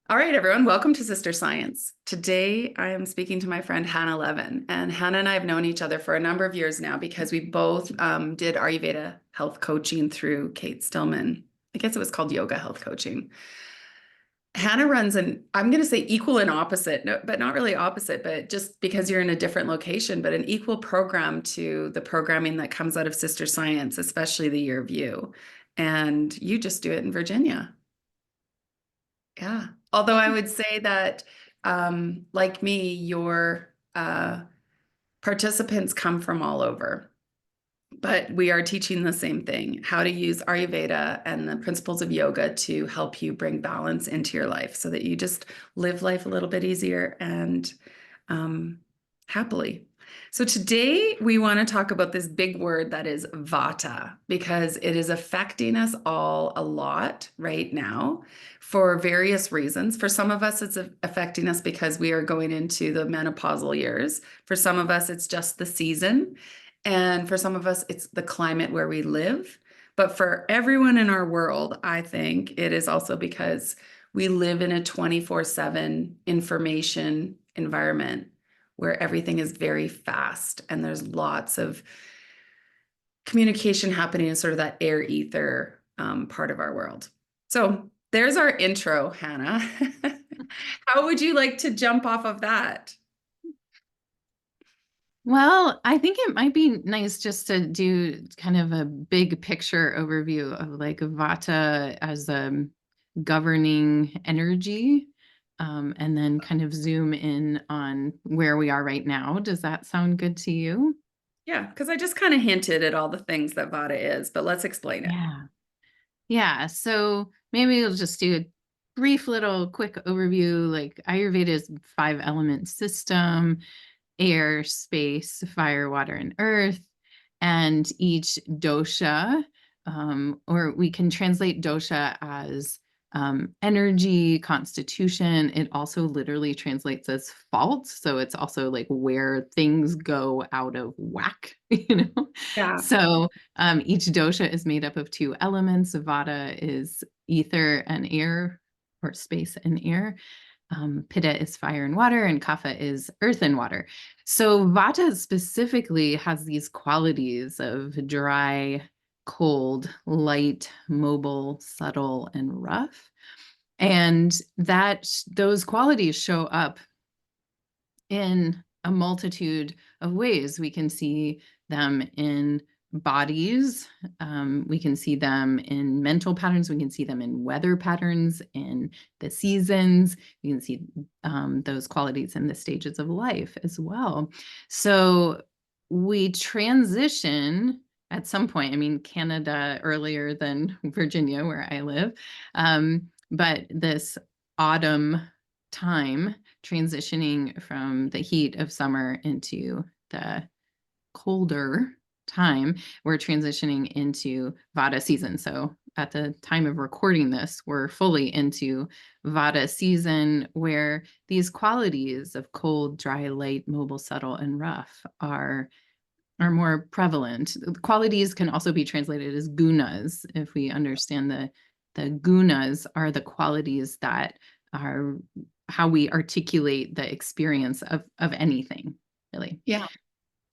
All right, everyone, welcome to Sister Science. Today, I am speaking to my friend Hannah Levin, and Hannah and I have known each other for a number of years now because we both did Ayurveda health coaching through Kate Stillman. I guess it was called yoga health coaching. Hannah runs I'm going to say equal and opposite, no, but not really opposite, but just because you're in a different location, but an equal program to the programming that comes out of Sister Science, especially the Year of You. And you just do it in Virginia. Yeah. Although I would say that, like me, your participants come from all over, but we are teaching the same thing, how to use Ayurveda and the principles of yoga to help you bring balance into your life so that you just live life a little bit easier and happily. So today we want to talk about this big word that is VATA because it is affecting us all a lot right now for various reasons. For some of us, it's affecting us because we are going into the menopausal years. For some of us, it's just the season. And for some of us, it's the climate where we live. But for everyone in our world, I think it is also because we live in a 24/7 information environment where everything is very fast and there's lots of communication happening in sort of that air ether part of our world. So there's our intro, Hannah. How would you like to jump off of that? Well, I think it might be nice just to do kind of a big picture overview of like Vata as a governing energy, and then kind of zoom in on where we are right now. Does that sound good to you? Yeah, because I just kind of hinted at all the things that Vata is, but let's explain it. Yeah. Yeah. So maybe we'll just do a brief little quick overview. Like Ayurveda's five element system: air, space, fire, water, and earth. And each dosha, or we can translate dosha as energy, constitution. It also literally translates as fault. So it's also like where things go out of whack, you know? Yeah. So each dosha is made up of two elements. Vata is ether and air, or space and air. Pitta is fire and water, and Kapha is earth and water. So Vata specifically has these qualities of dry, cold, light, mobile, subtle, and rough. And that those qualities show up in a multitude of ways. We can see them in bodies, we can see them in mental patterns, we can see them in weather patterns, in the seasons, we can see those qualities in the stages of life as well. So we transition at some point. I mean, Canada earlier than Virginia, where I live, but this autumn time, transitioning from the heat of summer into the colder time, we're transitioning into Vata season. So at the time of recording this, we're fully into Vata season, where these qualities of cold, dry, light, mobile, subtle, and rough are more prevalent. Qualities can also be translated as gunas if we understand the gunas are the qualities that are how we articulate the experience of anything, really. Yeah.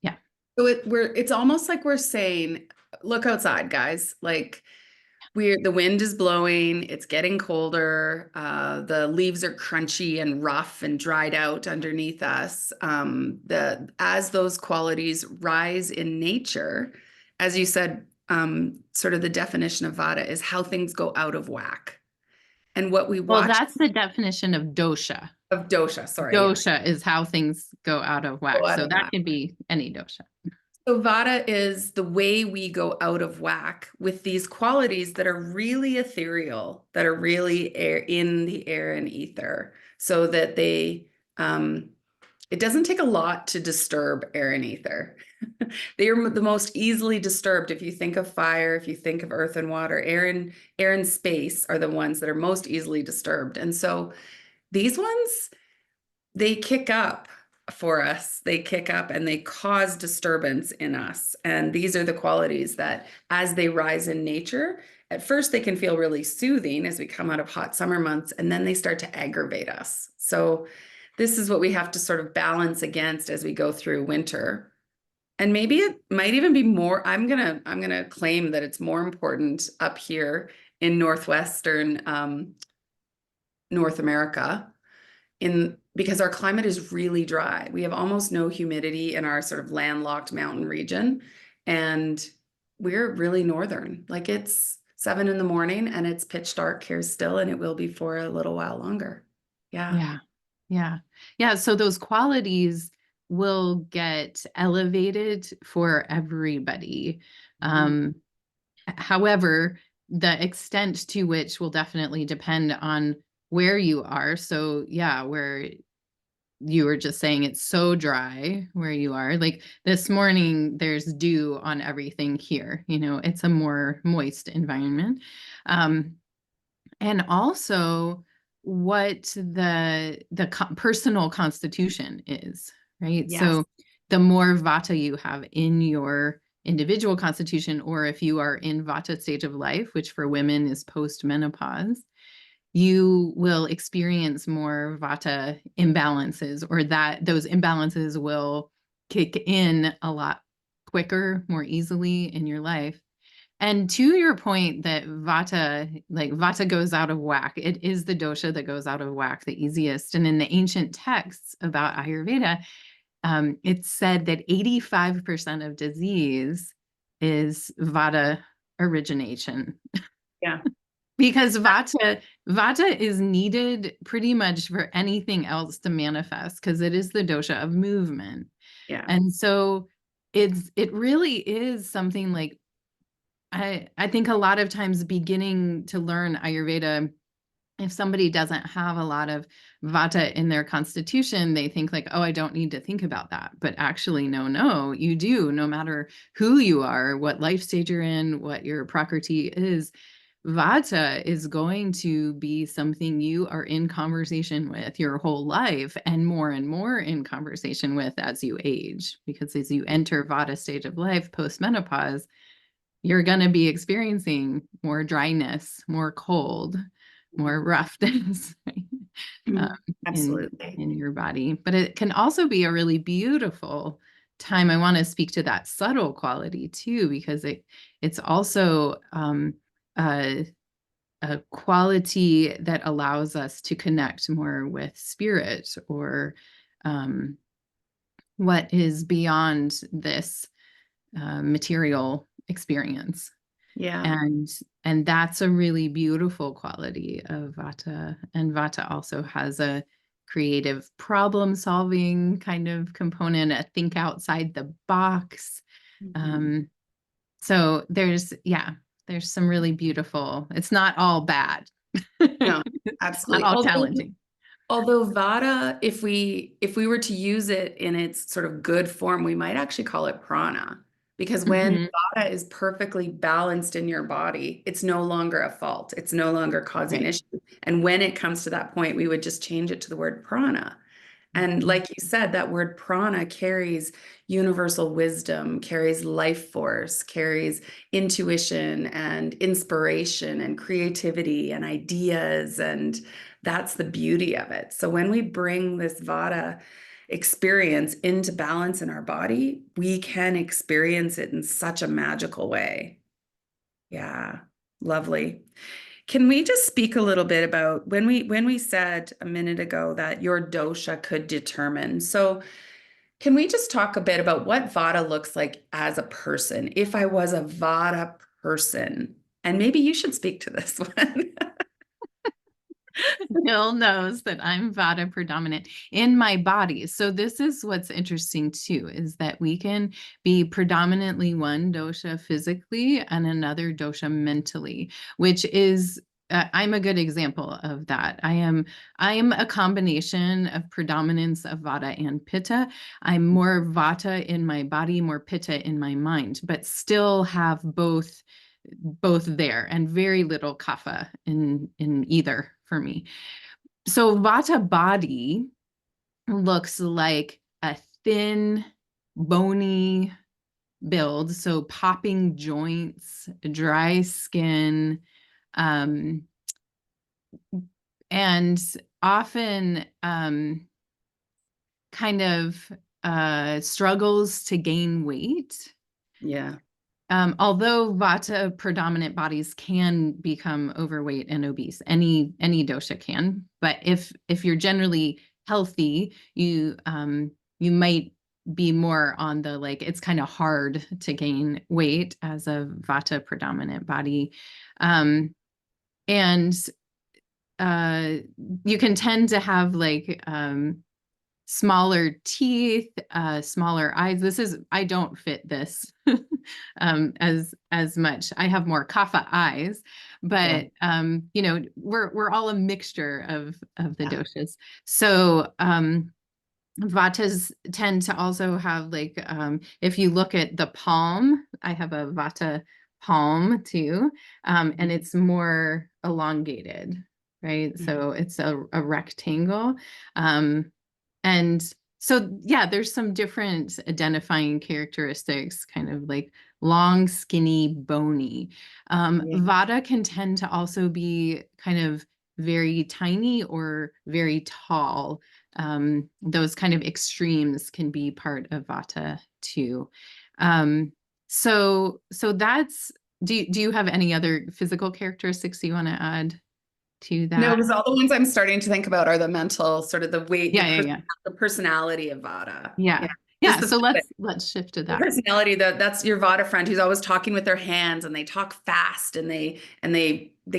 Yeah. So it's almost like we're saying, look outside, guys. Like the wind is blowing, it's getting colder, the leaves are crunchy and rough and dried out underneath us. The as those qualities rise in nature, as you said, sort of the definition of Vata is how things go out of whack. And what we Well, watch that's the definition of dosha. of dosha, sorry, yeah, Dosha is how things go out of go whack. out So of that whack. can be any dosha. So Vata is the way we go out of whack with these qualities that are really ethereal, that are really in the air and ether, so that it doesn't take a lot to disturb air and ether. They are the most easily disturbed. If you think of fire, if you think of earth and water, air and space are the ones that are most easily disturbed. And so these ones, they kick up for us. They kick up and they cause disturbance in us. And these are the qualities that, as they rise in nature, at first they can feel really soothing as we come out of hot summer months, and then they start to aggravate us. So this is what we have to sort of balance against as we go through winter. And maybe it might even be more, I'm gonna claim that it's more important up here in northwestern North America, in because our climate is really dry. We have almost no humidity in our sort of landlocked mountain region, and we're really northern. Like it's 7 in the morning and it's pitch dark here still, and it will be for a little while longer. Yeah. Yeah. Yeah. Yeah. So those qualities will get elevated for everybody. Mhm. Um, However, the extent to which will definitely depend on where you are. So, yeah, where you were just saying it's so dry where you are. Like this morning, there's dew on everything here. It's a more moist environment. Um, and also what the personal constitution is, right? Yes. So the more vata you have in your individual constitution, or if you are in vata stage of life, which for women is post-menopause, you will experience more vata imbalances, or that those imbalances will kick in a lot quicker, more easily in your life. And to your point that vata goes out of whack, it is the dosha that goes out of whack the easiest. And in the ancient texts about Ayurveda, it's said that 85% of disease is vata origination, Yeah. because vata is needed pretty much for anything else to manifest, because it is the dosha of movement. Yeah. And so it really is something like, I think a lot of times beginning to learn Ayurveda, if somebody doesn't have a lot of vata in their constitution, they think like, oh, I don't need to think about that. But actually, no, you do, no matter who you are, what life stage you're in, what your prakriti is. Vata is going to be something you are in conversation with your whole life, and more in conversation with as you age, because as you enter vata stage of life, post-menopause, you're going to be experiencing more dryness, more cold, more roughness, right? Mhm. in Absolutely. your body. But it can also be a really beautiful time. I want to speak to that subtle quality too, because it's also a, a quality that allows us to connect more with spirit, or um, what is beyond this material experience. Yeah. And that's a really beautiful quality of vata. And vata also has a creative problem solving kind of component, a think outside the box. Mhm. um, so there's some really beautiful, it's not all bad. No, It's not absolutely. all challenging. Although Vata, if we were to use it in its sort of good form, we might actually call it prana. Because when Mhm. Vata is perfectly balanced in your body, it's no longer a fault. It's no longer causing Right. issues. And when it comes to that point, we would just change it to the word prana. And Mhm. like you said, that word prana carries universal wisdom, carries life force, carries intuition and inspiration and creativity and ideas. And that's the beauty of it. So when we bring this Vata experience into balance in our body, we can experience it in such a magical way. Yeah, lovely. Can we just speak a little bit about when we said a minute ago that your dosha could determine? So can we just talk a bit about what Vata looks like as a person? If I was a Vata person, and maybe you should speak to this one. Bill knows that I'm Vata predominant in my body. So this is what's interesting too, is that we can be predominantly one dosha physically and another dosha mentally, which is I'm a good example of that. I am a combination of predominance of Vata and Pitta. I'm more Vata in my body, more Pitta in my mind, but still have both there, and very little kapha in either for me. So vata body looks like a thin, bony, build. So popping joints, dry skin, um, and often kind of struggles to gain weight. Yeah. Although Vata predominant bodies can become overweight and obese, any dosha can. But if you're generally healthy, you might be more on the like it's kind of hard to gain weight as a Vata predominant body, and uh, you can tend to have like smaller teeth, smaller eyes. I don't fit this as much. I have more kapha eyes, Yeah. but we're all a mixture of the Yeah. doshas. So Vatas tend to also have like if you look at the palm, I have a Vata palm too, and it's more elongated, right? Mhm. So it's a rectangle. Um, and so, yeah, there's some different identifying characteristics, kind of like long, skinny, bony. Yeah. Vata can tend to also be kind of very tiny or very tall. Those kind of extremes can be part of Vata too. Um, so that's, do you have any other physical characteristics you want to add to No, that? because all the ones I'm starting to think about are the mental, sort of the weight, Yeah, yeah, yeah. the personality of Vata. Yeah. Yeah. Just Yeah. the So fact that let's shift to the that. personality that's your Vata friend who's always talking with their hands and they talk fast and they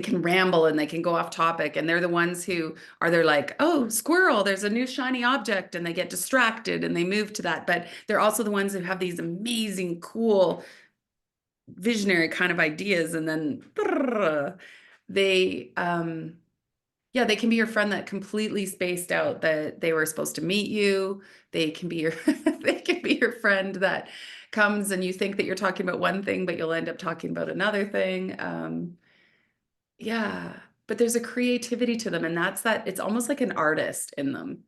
can ramble and they can go off topic and they're the ones who they're like, oh, squirrel, there's a new shiny object and they get distracted and they move to that. But they're also the ones who have these amazing, cool, visionary kind of ideas and then they yeah, they can be your friend that completely spaced out that they were supposed to meet you. They can be your they can be your friend that comes and you think that you're talking about one thing, but you'll end up talking about another thing. Yeah, but there's a creativity to them, and that's that it's almost like an artist in them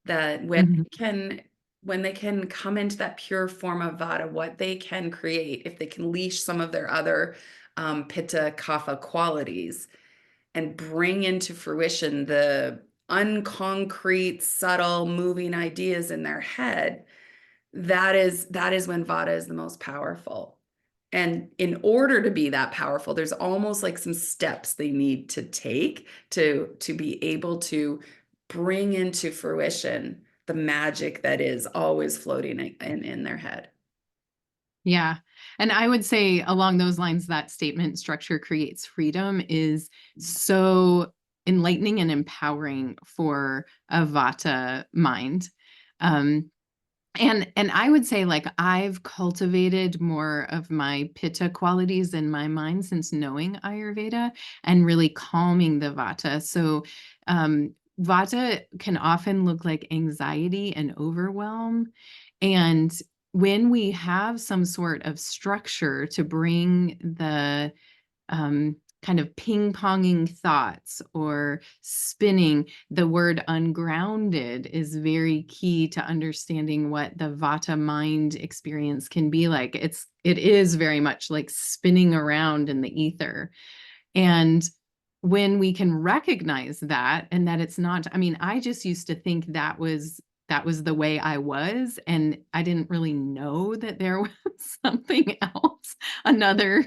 that Mhm. when they can come into that pure form of Vata, what they can create, if they can leash some of their other Pitta Kapha qualities and bring into fruition the unconcrete, subtle, moving ideas in their head, that is when Vata is the most powerful. And in order to be that powerful, there's almost like some steps they need to take to be able to bring into fruition the magic that is always floating in their head. Yeah. And I would say along those lines, that statement structure creates freedom is so enlightening and empowering for a Vata mind. Um, and I would say like I've cultivated more of my Pitta qualities in my mind since knowing Ayurveda and really calming the Vata. So Vata can often look like anxiety and overwhelm. And when we have some sort of structure to bring the kind of ping-ponging thoughts or spinning, the word ungrounded is very key to understanding what the Vata mind experience can be like. It is very much like spinning around in the ether. And when we can recognize that and that it's not, I mean, I just used to think that was the way I was, and I didn't really know that there was something else, another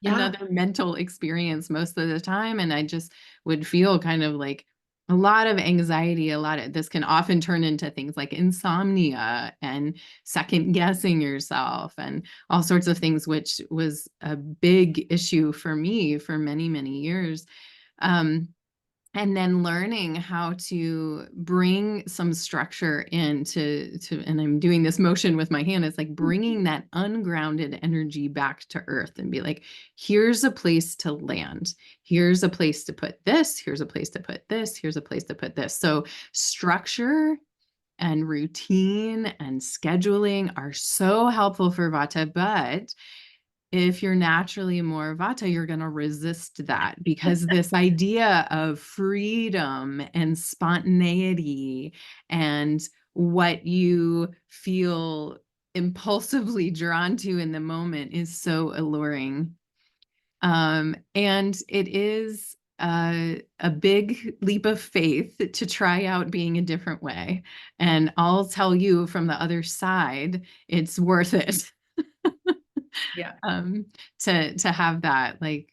Yeah. another mental experience most of the time. And I just would feel kind of like a lot of anxiety, a lot of this can often turn into things like insomnia and second guessing yourself and all sorts of things, which was a big issue for me for many, many years. Um, and then learning how to bring some structure into and I'm doing this motion with my hand, it's like bringing that ungrounded energy back to earth and be like, here's a place to land, here's a place to put this, here's a place to put this, here's a place to put this. So structure and routine and scheduling are so helpful for Vata, but if you're naturally more Vata, you're going to resist that because this idea of freedom and spontaneity and what you feel impulsively drawn to in the moment is so alluring. And it is a big leap of faith to try out being a different way. And I'll tell you from the other side, it's worth it. Yeah. um to have that, like,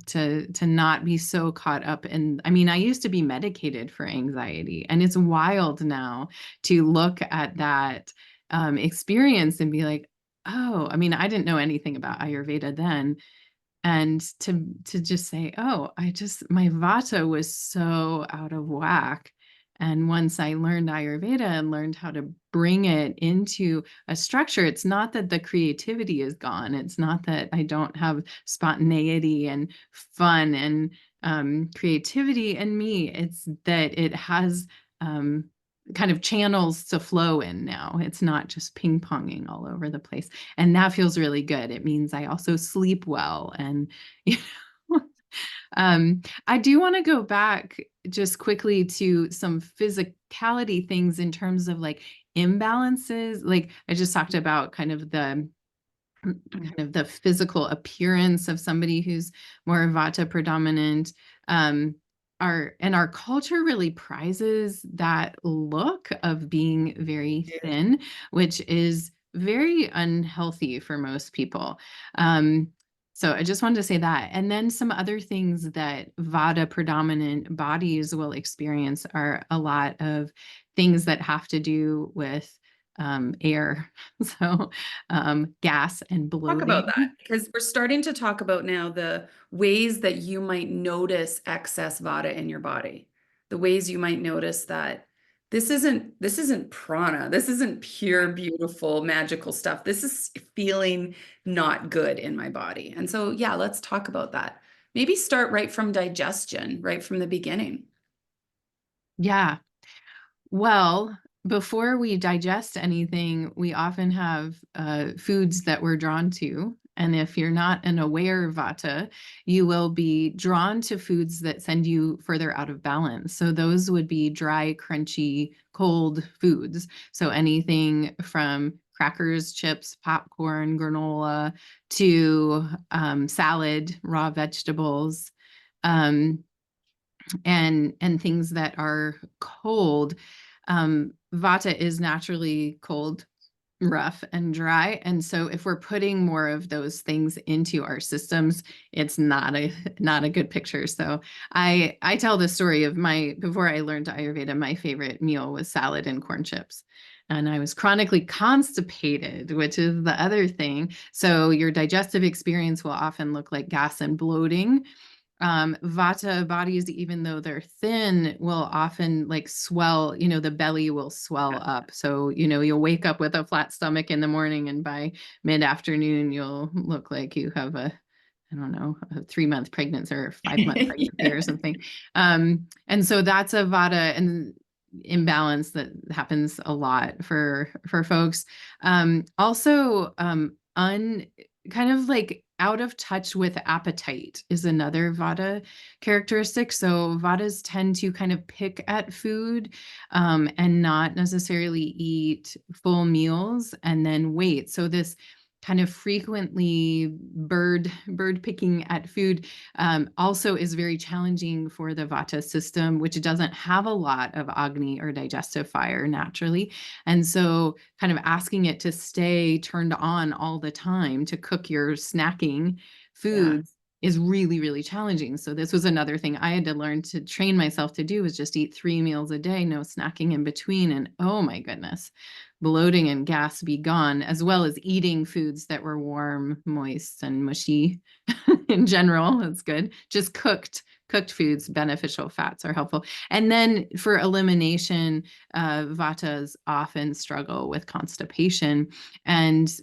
to not be so caught up in, I mean, I used to be medicated for anxiety, and it's wild now to look at that experience and be like, oh, I mean, I didn't know anything about Ayurveda then, and to just say, oh, I just, my vata was so out of whack. And once I learned Ayurveda and learned how to bring it into a structure, it's not that the creativity is gone, it's not that I don't have spontaneity and fun and creativity in me, it's that it has kind of channels to flow in now. It's not just ping ponging all over the place. And that feels really good. It means I also sleep well. And, you know, I do want to go back just quickly to some physicality things in terms of like imbalances. Like I just talked about kind of the physical appearance of somebody who's more Vata predominant. Our culture really prizes that look of being very Yeah. thin, which is very unhealthy for most people. Um, so I just wanted to say that. And then some other things that Vata predominant bodies will experience are a lot of things that have to do with air. So gas and Talk about that, bloating. because we're starting to talk about now the ways that you might notice excess vata in your body. The ways you might notice that this isn't prana. This isn't pure, beautiful, magical stuff. This is feeling not good in my body. And so, yeah, let's talk about that. Maybe start right from digestion, right from the beginning. Yeah. Well, before we digest anything, we often have foods that we're drawn to. And if you're not an aware Vata, you will be drawn to foods that send you further out of balance. So those would be dry, crunchy, cold foods. So anything from crackers, chips, popcorn, granola, to salad, raw vegetables. Um, and things that are cold. Vata is naturally cold, rough, and dry, and so if we're putting more of those things into our systems, it's not a good picture. So I tell the story of my, before I learned Ayurveda, my favorite meal was salad and corn chips. And I was chronically constipated, which is the other thing. So your digestive experience will often look like gas and bloating. Vata bodies, even though they're thin, will often like swell, the belly will swell up. So, you'll wake up with a flat stomach in the morning, and by mid-afternoon, you'll look like you have I don't know, a 3-month pregnancy or a 5-month pregnancy or Yeah. something. And so that's a Vata and imbalance that happens a lot for folks. Also, kind of like out of touch with appetite is another Vata characteristic. So Vatas tend to kind of pick at food and not necessarily eat full meals and then wait. So this kind of frequently bird picking at food also is very challenging for the Vata system, which doesn't have a lot of Agni or digestive fire naturally. And so kind of asking it to stay turned on all the time to cook your snacking Yeah. foods is really, really challenging. So this was another thing I had to learn to train myself to do, was just eat 3 meals a day, no snacking in between. And oh my goodness, bloating and gas be gone, as well as eating foods that were warm, moist, and mushy in general. That's good. Just cooked foods, beneficial fats are helpful. And then for elimination, Vatas often struggle with constipation. And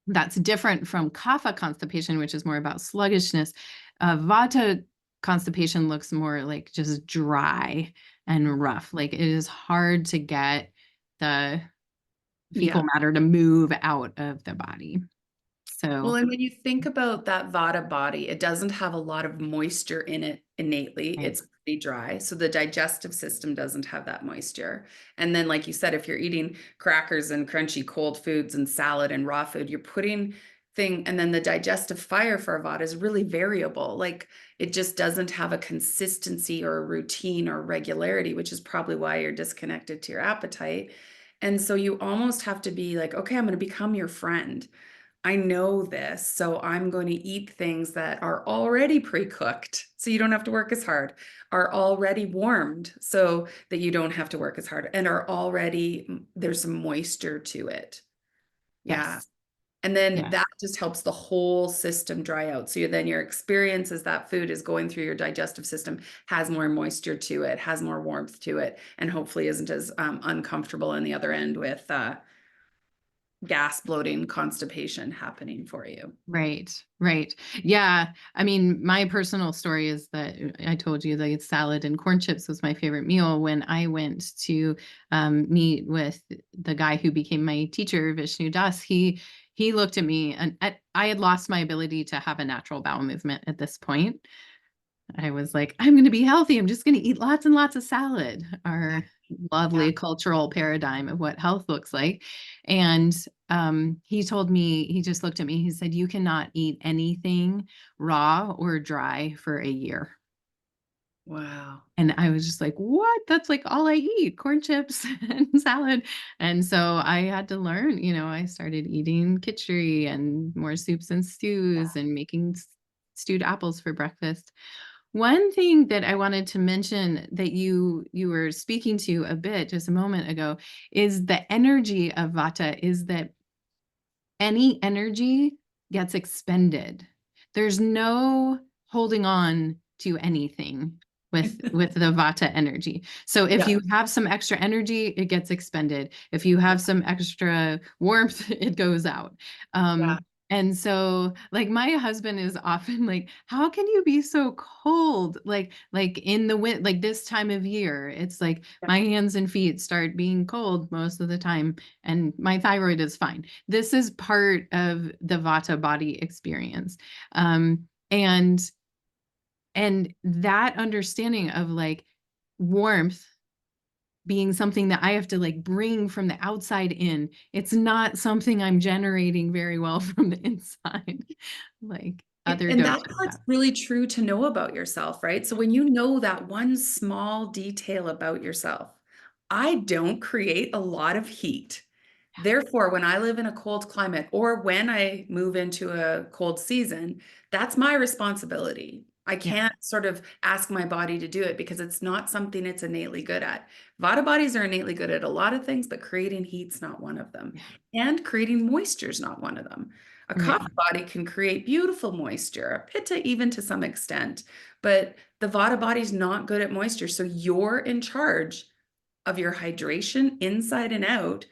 that's different from Kapha constipation, which is more about sluggishness. Vata constipation looks more like just dry and rough. Like it is hard to get the fecal Yeah. matter to move out of the body. Well, So, and when you think about that Vata body, it doesn't have a lot of moisture in it innately. right. It's be dry. So the digestive system doesn't have that moisture. And then, like you said, if you're eating crackers and crunchy cold foods and salad and raw food, you're putting and then the digestive fire for a Vata is really variable. Like it just doesn't have a consistency or a routine or regularity, which is probably why you're disconnected to your appetite. And so you almost have to be like, okay, I'm going to become your friend. I know this, so I'm going to eat things that are already pre-cooked, so you don't have to work as hard, are already warmed, so that you don't have to work as hard, and are already, there's some moisture to it. Yeah. Yes. And then Yeah. that just helps the whole system dry out. So then your experience as that food is going through your digestive system has more moisture to it, has more warmth to it, and hopefully isn't as uncomfortable on the other end with gas, bloating, constipation happening for you. Right, right. Yeah. I mean, my personal story is that I told you the salad and corn chips was my favorite meal when I went to meet with the guy who became my teacher, Vishnu Das. He looked at me and I had lost my ability to have a natural bowel movement at this point. I was like, I'm going to be healthy. I'm just going to eat lots and lots of salad, our Yeah. lovely cultural paradigm of what health looks like. And he told me, he just looked at me, he said, you cannot eat anything raw or dry for a year. Wow. And I was just like, what? That's like all I eat, corn chips and salad. And so I had to learn, I started eating kitchery and more soups and stews and making stewed apples for breakfast. One thing that I wanted to mention that you were speaking to a bit just a moment ago is the energy of Vata is that any energy gets expended. There's no holding on to anything with the Vata energy. So if Yeah. you have some extra energy, it gets expended. If you have some extra warmth, it goes out. Yeah. And so like my husband is often like, how can you be so cold? Like in the wind, like this time of year, it's like Yeah. my hands and feet start being cold most of the time, and my thyroid is fine. This is part of the Vata body experience. And that understanding of like warmth being something that I have to like bring from the outside in. It's not something I'm generating very well from the inside, like other And that doshas part's have. really true to know about yourself, right? So when you know that one small detail about yourself, I don't create a lot of heat. Therefore, when I live in a cold climate or when I move into a cold season, that's my responsibility. I Yeah. can't sort of ask my body to do it because it's not something it's innately good at. Vata bodies are innately good at a lot of things, but creating heat's not one of them. Yeah. And creating moisture is not one of them. A Right. kapha body can create beautiful moisture, a pitta even to some extent, but the vata body's not good at moisture. So you're in charge of your hydration inside and out.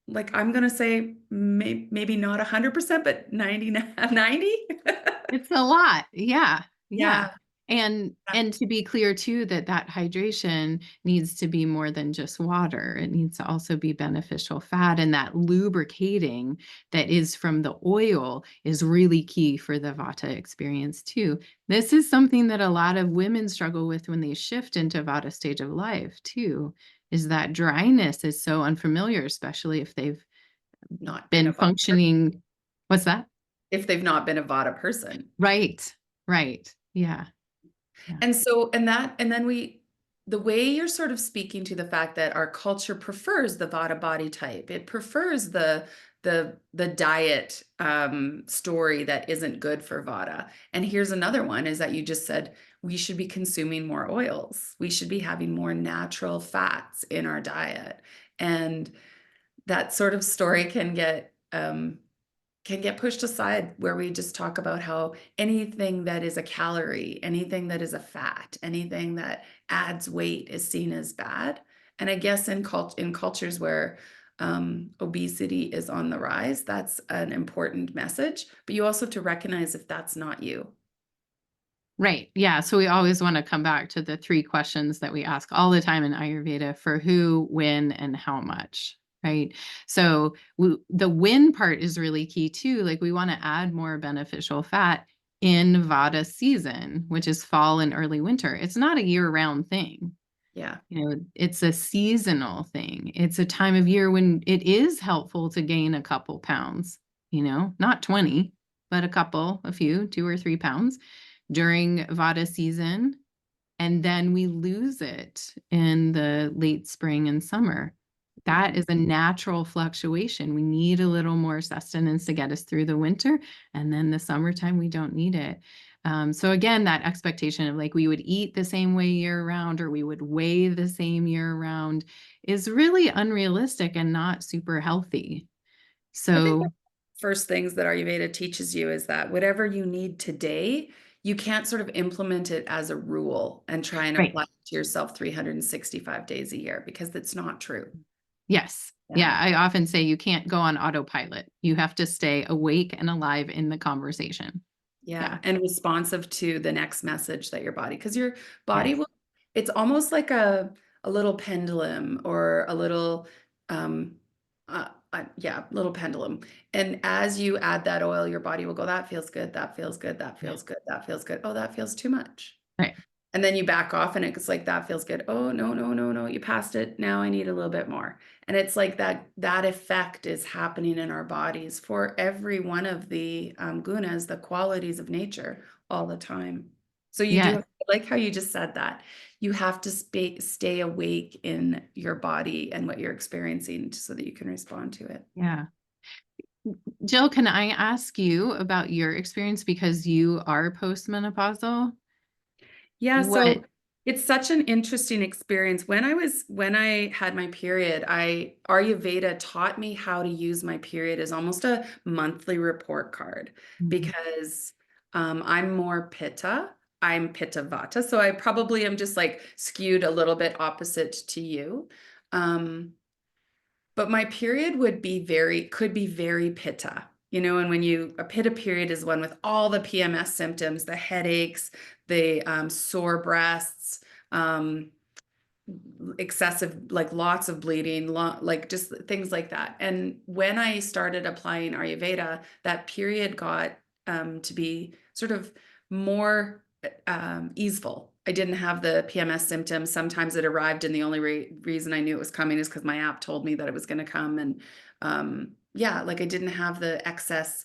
Like I'm gonna say maybe not 100%, but 90, 90. It's a lot. Yeah. Yeah. Yeah. And to be clear too, that hydration needs to be more than just water. It needs to also be beneficial fat, and that lubricating that is from the oil is really key for the Vata experience too. This is something that a lot of women struggle with when they shift into Vata stage of life too, is that dryness is so unfamiliar, especially if they've Not been a been vata person. functioning. What's that? If they've not been a vata person. Right. Right. Yeah. Yeah. And so, and then the way you're sort of speaking to the fact that our culture prefers the Vata body type, it prefers the diet story that isn't good for Vata. And here's another one is that you just said we should be consuming more oils. We should be having more natural fats in our diet. And that sort of story can get pushed aside where we just talk about how anything that is a calorie, anything that is a fat, anything that adds weight is seen as bad. And I guess in cultures where obesity is on the rise, that's an important message. But you also have to recognize if that's not you. Right. Yeah. So we always want to come back to the three questions that we ask all the time in Ayurveda: for who, when, and how much. Right. So the when part is really key too. Like we want to add more beneficial fat in Vata season, which is fall and early winter. It's not a year-round thing. Yeah. It's a seasonal thing. It's a time of year when it is helpful to gain a couple pounds, not 20, but a few, 2 or 3 pounds during Vata season. And then we lose it in the late spring and summer. That is a natural fluctuation. We need a little more sustenance to get us through the winter. And then the summertime, we don't need it. So again, that expectation of like we would eat the same way year round or we would weigh the same year round is really unrealistic and not super healthy. I think the So first things that Ayurveda teaches you is that whatever you need today, you can't sort of implement it as a rule and try and right. apply it to yourself 365 days a year because it's not true. Yes. Yeah. Yeah. I often say you can't go on autopilot. You have to stay awake and alive in the conversation. Yeah, Yeah. and responsive to the next message that your body, because your body Yes. will, it's almost like a little pendulum or a little yeah, little pendulum. And as you add that oil, your body will go, that feels good, that feels good, that Yeah. feels good, that feels good. Oh, that feels too much. Right. And then you back off and it's like, that feels good. Oh, no, no, no, no, you passed it. Now I need a little bit more. And it's like that effect is happening in our bodies for every one of the gunas, the qualities of nature all the time. So you do Yes. have, like how you just said that, you have to stay awake in your body and what you're experiencing so that you can respond to it. Yeah. Jill, can I ask you about your experience because you are postmenopausal? Yeah, What? so it's such an interesting experience. When I had my period, I Ayurveda taught me how to use my period as almost a monthly report card Mhm. because I'm more pitta. I'm pitta vata, so I probably am just like skewed a little bit opposite to you. Um, but my period could be very pitta. And when a pitta period is one with all the PMS symptoms, the headaches, the sore breasts, um, excessive, like lots of bleeding, like just things like that. And when I started applying Ayurveda, that period got to be sort of more easeful. I didn't have the PMS symptoms. Sometimes it arrived, and the only reason I knew it was coming is because my app told me that it was going to come. And yeah, like I didn't have the excess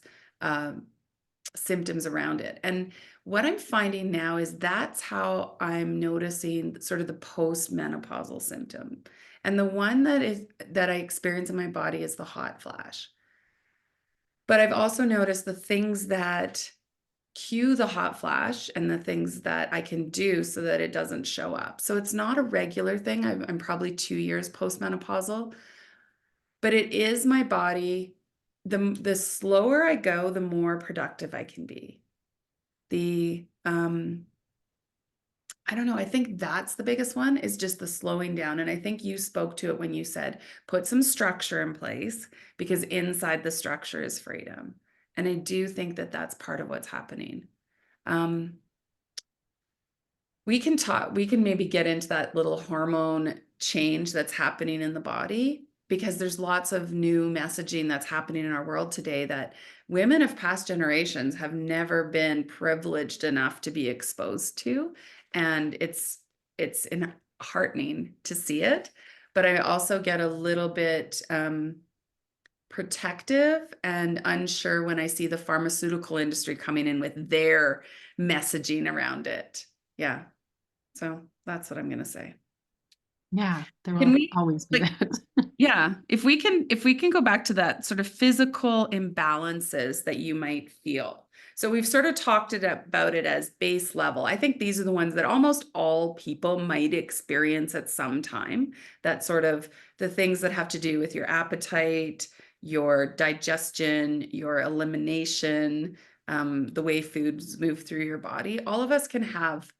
symptoms around it. And what I'm finding now is that's how I'm noticing sort of the post-menopausal symptom. And the one that I experience in my body is the hot flash. But I've also noticed the things that cue the hot flash and the things that I can do so that it doesn't show up. So it's not a regular thing. I'm probably 2 years postmenopausal, but it is my body. The slower I go, the more productive I can be. The I don't know, I think that's the biggest one is just the slowing down. And I think you spoke to it when you said put some structure in place because inside the structure is freedom. And I do think that that's part of what's happening. Um, we can maybe get into that little hormone change that's happening in the body because there's lots of new messaging that's happening in our world today that women of past generations have never been privileged enough to be exposed to. And it's heartening to see it. But I also get a little bit protective and unsure when I see the pharmaceutical industry coming in with their messaging around it. Yeah. So that's what I'm going to say. Yeah, there Can will we always be like that. yeah, if we can go back to that sort of physical imbalances that you might feel. So we've sort of talked about it as base level. I think these are the ones that almost all people might experience at some time. That sort of the things that have to do with your appetite, your digestion, your elimination, the way foods move through your body. All of us can have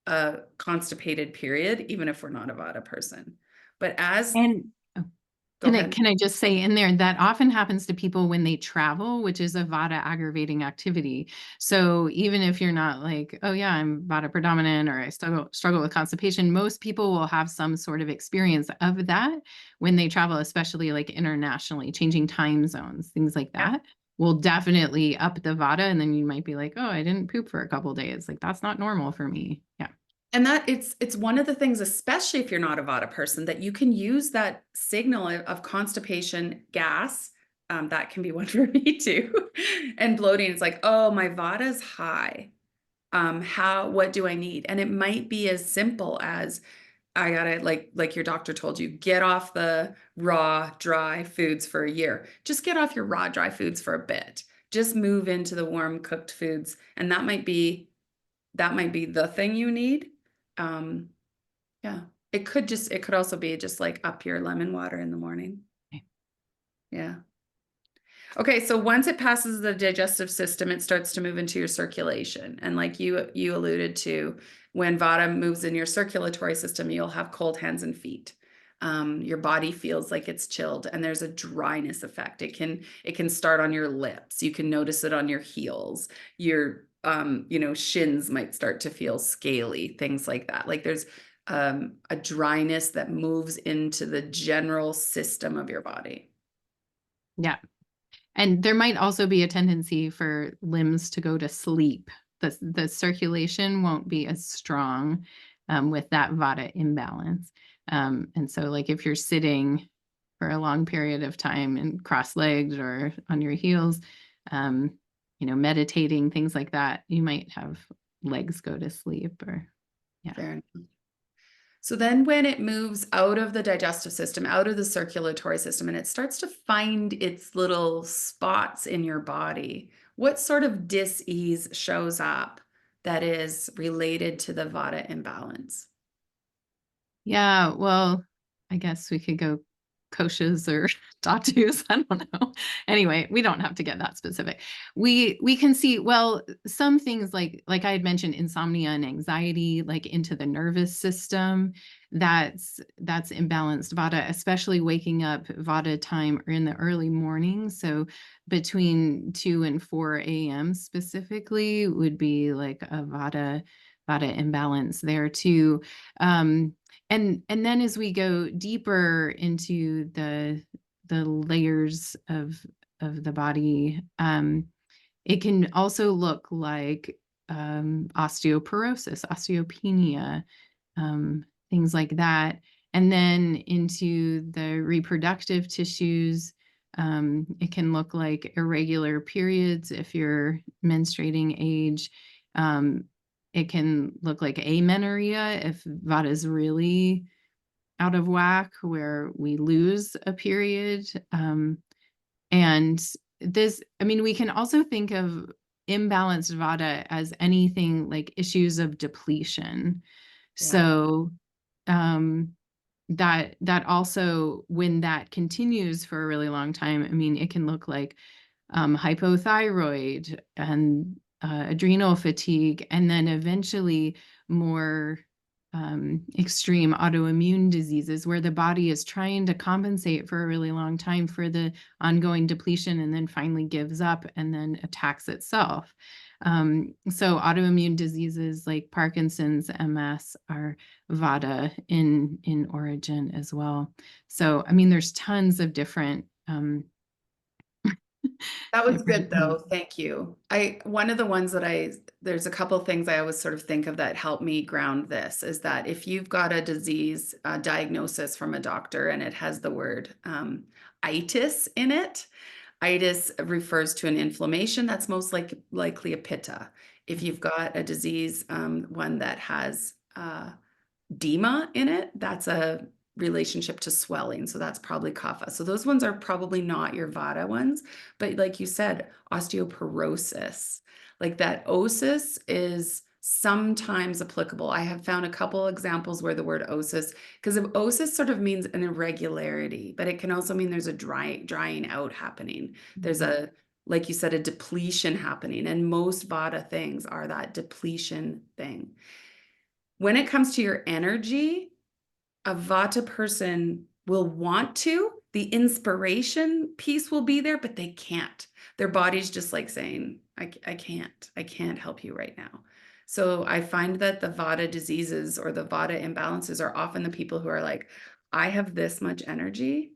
a constipated period, even if we're not a Vata person. But as And oh, Go ahead. can I just say in there that often happens to people when they travel, which is a Vata aggravating activity. So even if you're not like, oh yeah, I'm Vata predominant or I struggle with constipation, most people will have some sort of experience of that when they travel, especially like internationally, changing time zones, things like Yeah. that. will definitely up the Vata. And then you might be like, oh, I didn't poop for a couple days. Like that's not normal for me. Yeah. And that it's one of the things, especially if you're not a Vata person, that you can use that signal of constipation, gas. That can be one for me too. And bloating. It's like, oh, my Vata's high. What do I need? And it might be as simple as I gotta, like your doctor told you, get off the raw, dry foods for a year. Just get off your raw, dry foods for a bit. Just move into the warm cooked foods. And that might be the thing you need. Um, yeah. It could also be just like up your lemon water in the morning. Okay. Yeah. Okay, so once it passes the digestive system, it starts to move into your circulation. And like you alluded to, when Vata moves in your circulatory system, you'll have cold hands and feet. Your body feels like it's chilled, and there's a dryness effect. It can start on your lips. You can notice it on your heels. Your shins might start to feel scaly, things like that. Like there's a dryness that moves into the general system of your body. Yeah. And there might also be a tendency for limbs to go to sleep. The circulation won't be as strong with that Vata imbalance. And so, like if you're sitting for a long period of time and cross-legged or on your heels, meditating, things like that, you might have legs go to sleep or, yeah. Fair enough. So then when it moves out of the digestive system, out of the circulatory system, and it starts to find its little spots in your body, what sort of dis-ease shows up that is related to the Vata imbalance? Yeah, well, I guess we could go koshas or tatus. I don't know. Anyway, we don't have to get that specific. We can see, well, some things like I had mentioned, insomnia and anxiety, like into the nervous system, that's imbalanced Vata, especially waking up Vata time or in the early morning. So between 2 and 4 a.m. specifically would be like a Vata imbalance there too. Um, and then as we go deeper into the layers of the body, it can also look like osteoporosis, osteopenia, things like that. And then into the reproductive tissues, it can look like irregular periods if you're menstruating age. Um, it can look like amenorrhea if Vata is really out of whack, where we lose a period. And we can also think of imbalanced Vata as anything like issues of depletion. Yeah. So that also, when that continues for a really long time, it can look like hypothyroid and adrenal fatigue, and then eventually more extreme autoimmune diseases where the body is trying to compensate for a really long time for the ongoing depletion and then finally gives up and then attacks itself. So autoimmune diseases like Parkinson's, MS are Vata in origin as well. So, there's tons of different That was good different things. though. Thank you. One of the ones there's a couple of things I always sort of think of that help me ground this is that if you've got a disease diagnosis from a doctor and it has the word itis in it, itis refers to an inflammation that's most likely a pitta. If you've got a disease, one that has edema in it, that's a relationship to swelling. So that's probably kapha. So those ones are probably not your Vata ones. But like you said, osteoporosis, like that osis is sometimes applicable. I have found a couple examples where the word osis, because osis sort of means an irregularity, but it can also mean there's a drying out happening. There's like you said, a depletion happening. And most Vata things are that depletion thing. When it comes to your energy, a Vata person will want to, the inspiration piece will be there, but they can't. Their body's just like saying, I can't help you right now. So I find that the Vata diseases or the Vata imbalances are often the people who are like, I have this much energy.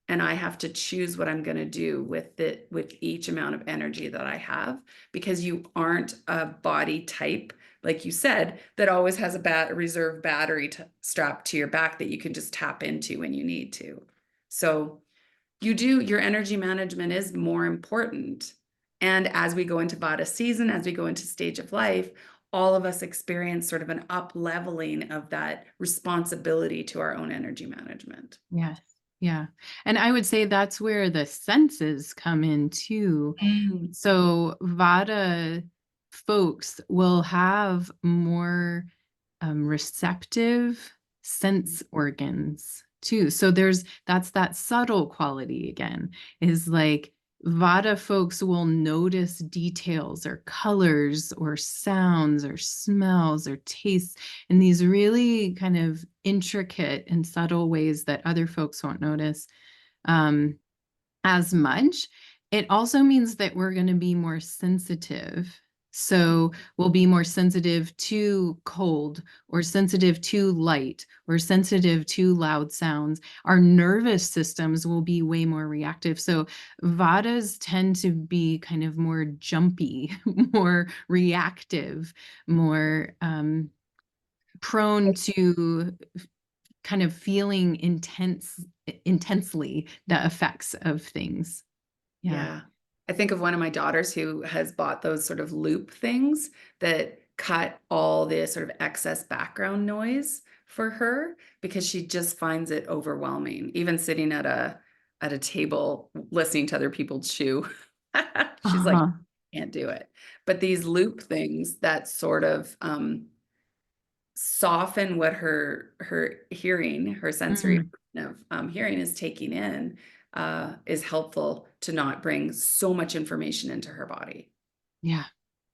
and I have to choose what I'm going to do with it, with each amount of energy that I have, because you aren't a body type, like you said, that always has a reserve battery strapped to your back that you can just tap into when you need to. So your energy management is more important. And as we go into Vata season, as we go into stage of life, all of us experience sort of an up leveling of that responsibility to our own energy management. Yes. Yeah. And I would say that's where the senses come in too. Mm. So Vata folks will have more receptive sense organs too. So that's that subtle quality again, is like Vata folks will notice details or colors or sounds or smells or tastes in these really kind of intricate and subtle ways that other folks won't notice. As much. It also means that we're going to be more sensitive. So we'll be more sensitive to cold or sensitive to light or sensitive to loud sounds. Our nervous systems will be way more reactive. So Vatas tend to be kind of more jumpy, more reactive, more prone to kind of feeling intensely the effects of things. Yeah. Yeah. I think of one of my daughters who has bought those sort of loop things that cut all the sort of excess background noise for her, because she just finds it overwhelming, even sitting at a table listening to other people chew. She's like, Uh-huh. can't do it. But these loop things that sort of soften what her hearing, her sensory Mm. of hearing is taking in, is helpful to not bring so much information into her body. Yeah.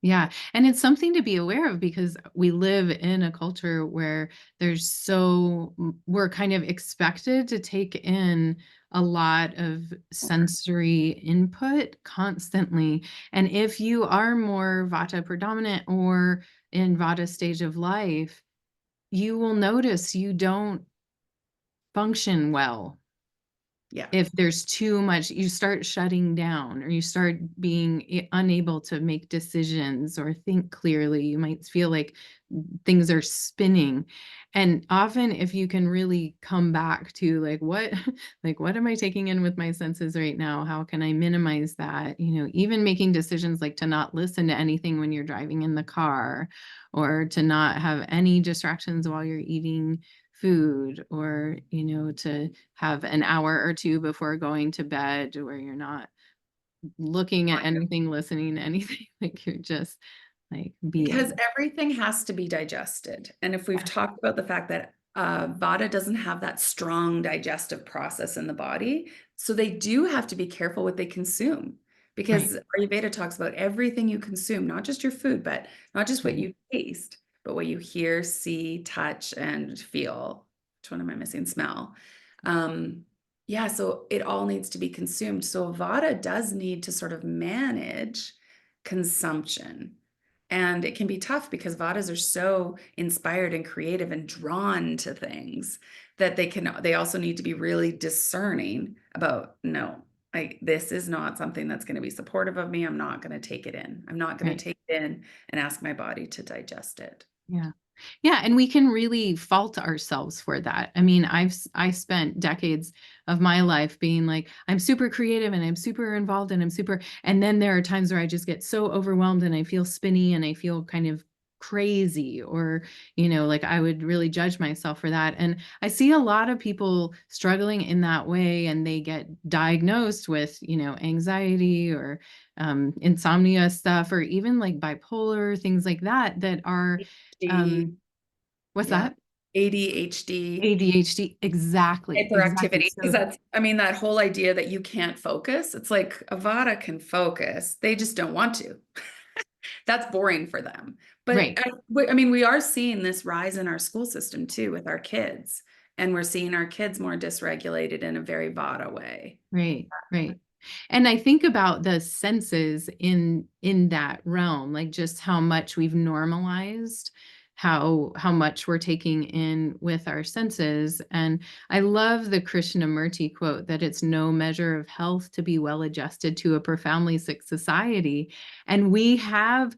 Yeah. And it's something to be aware of because we live in a culture where we're kind of expected to take in a lot of sensory input constantly. And if you are more Vata predominant or in Vata stage of life, you will notice you don't function well. Yeah. If there's too much, you start shutting down or you start being unable to make decisions or think clearly. You might feel like things are spinning. And often if you can really come back to like what like what am I taking in with my senses right now? How can I minimize that? Even making decisions like to not listen to anything when you're driving in the car or to not have any distractions while you're eating food or to have an hour or two before going to bed where you're not looking at anything, listening to anything, like you're just like Because being. everything has to be digested. And if we've Yeah. talked about the fact that Vata doesn't have that strong digestive process in the body, so they do have to be careful what they consume. Right. Because Ayurveda talks about everything you consume, not just your food, but not just what Right. you taste, but what you hear, see, touch, and feel. Which one am I missing? Smell. Um, yeah, so it all needs to be consumed. So Vata does need to sort of manage consumption. And it can be tough because Vadas are so inspired and creative and drawn to things that they also need to be really discerning about, no, this is not something that's going to be supportive of me. I'm not going to take it in. I'm not going to Right. take it in and ask my body to digest it. Yeah. Yeah, and we can really fault ourselves for that. I mean, I spent decades of my life being like, I'm super creative and I'm super involved and and then there are times where I just get so overwhelmed and I feel spinny and I feel kind of crazy or, like I would really judge myself for that. And I see a lot of people struggling in that way and they get diagnosed with, anxiety or insomnia stuff or even like bipolar, things like that, that are ADHD, um, what's yeah, that? ADHD, ADHD. Exactly, exactly. hyperactivity. Because So I mean, that whole idea that you can't focus, it's like Avada can focus. They just don't want to. That's boring for them. But right, I mean, we are seeing this rise in our school system too with our kids, and we're seeing our kids more dysregulated in a very Vata way. right, right. And I think about the senses in that realm, like just how much we've normalized how much we're taking in with our senses. And I love the Krishnamurti quote that it's no measure of health to be well adjusted to a profoundly sick society. And we have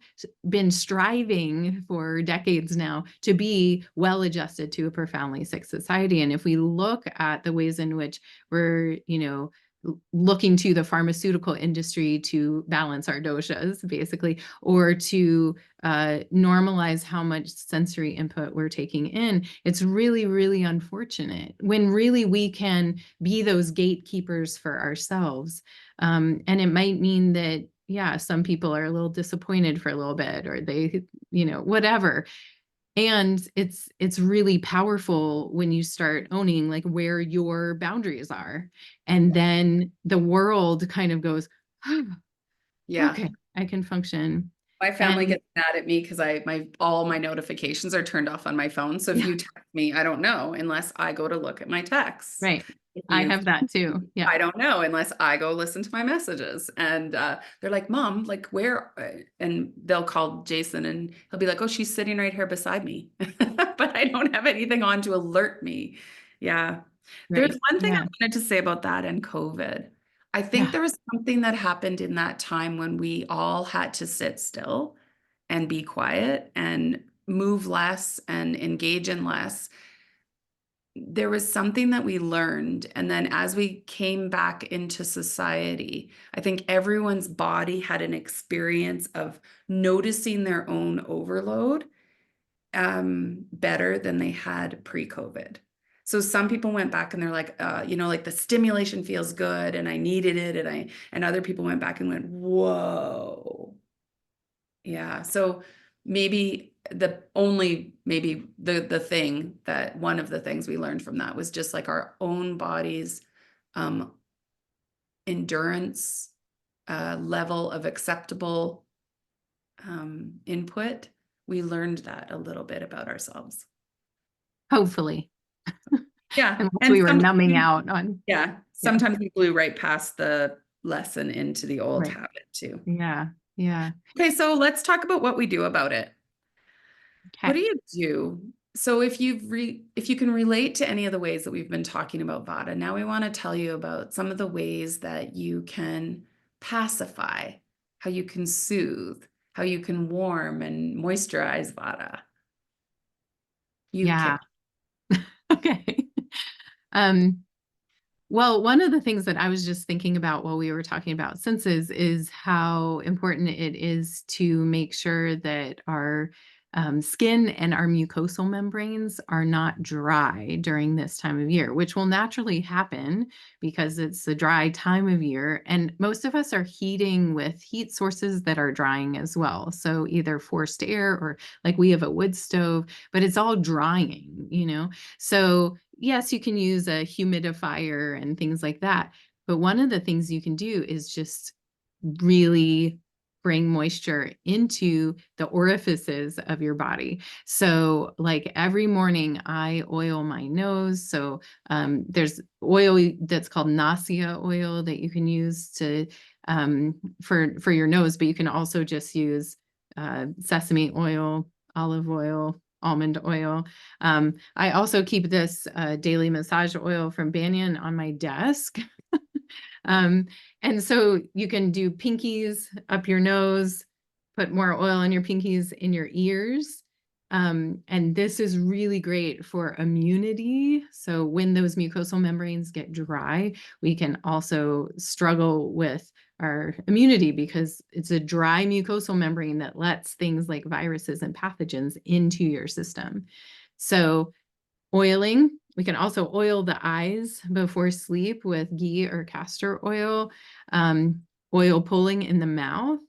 been striving for decades now to be well adjusted to a profoundly sick society. And if we look at the ways in which we're, looking to the pharmaceutical industry to balance our doshas, basically, or to normalize how much sensory input we're taking in, it's really, really unfortunate when really we can be those gatekeepers for ourselves. And it might mean that, yeah, some people are a little disappointed for a little bit, or they, whatever. And it's really powerful when you start owning like where your boundaries are. And then the world kind of goes, oh, Yeah. okay, I can function. My family And gets mad at me because all my notifications are turned off on my phone. So if yeah, you text me, I don't know unless I go to look at my texts. right. If I you have that too. Yeah. I don't know unless I go listen to my messages. And they're like, Mom, like where? And they'll call Jason and he'll be like, oh, she's sitting right here beside me. But I don't have anything on to alert me. Yeah. There's Right. one thing I Yeah. wanted to say about that and COVID. I think Yeah. there was something that happened in that time when we all had to sit still and be quiet and move less and engage in less. There was something that we learned. And then as we came back into society, I think everyone's body had an experience of noticing their own overload better than they had pre-COVID. So some people went back and they're like, like the stimulation feels good and I needed it. And other people went back and went, whoa. Yeah. So maybe the thing that one of the things we learned from that was just like our own body's um, endurance level of acceptable input. We learned that a little bit about ourselves. Hopefully. Yeah. Unless And we were sometimes numbing out on, yeah, yeah. sometimes we blew right past the lesson into the old Right. habit too. Yeah. Yeah. Okay, so let's talk about what we do about it. What Okay. do you do? So if you can relate to any of the ways that we've been talking about Vata, now we want to tell you about some of the ways that you can pacify, how you can soothe, how you can warm and moisturize Vata. You Yeah. pick. Okay. Um, Well, one of the things that I was just thinking about while we were talking about senses is how important it is to make sure that our skin and our mucosal membranes are not dry during this time of year, which will naturally happen because it's a dry time of year. And most of us are heating with heat sources that are drying as well. So either forced air or like we have a wood stove, but it's all drying. So yes, you can use a humidifier and things like that. But one of the things you can do is just really bring moisture into the orifices of your body. So like every morning I oil my nose. So there's oil that's called Nasia oil that you can use to for your nose, but you can also just use sesame oil, olive oil, almond oil. I also keep this daily massage oil from Banyan on my desk. um, and so you can do pinkies up your nose, put more oil on your pinkies in your ears. And this is really great for immunity. So when those mucosal membranes get dry, we can also struggle with our immunity because it's a dry mucosal membrane that lets things like viruses and pathogens into your system. So oiling, we can also oil the eyes before sleep with ghee or castor oil, oil pulling in the mouth.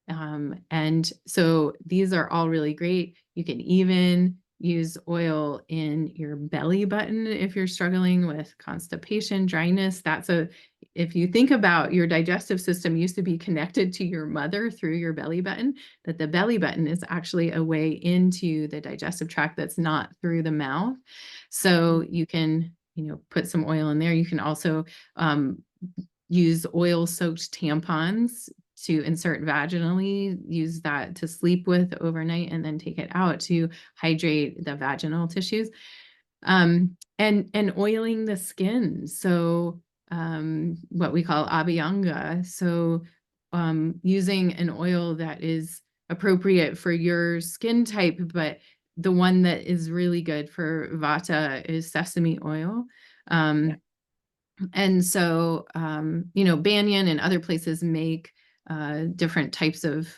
And so these are all really great. You can even use oil in your belly button if you're struggling with constipation, dryness. If you think about your digestive system used to be connected to your mother through your belly button, that the belly button is actually a way into the digestive tract that's not through the mouth. So you can, put some oil in there. You can also use oil soaked tampons to insert vaginally, use that to sleep with overnight, and then take it out to hydrate the vaginal tissues. And oiling the skin. So what we call abhyanga. So using an oil that is appropriate for your skin type, but the one that is really good for Vata is sesame oil. Yeah. And so, Banyan and other places make different types of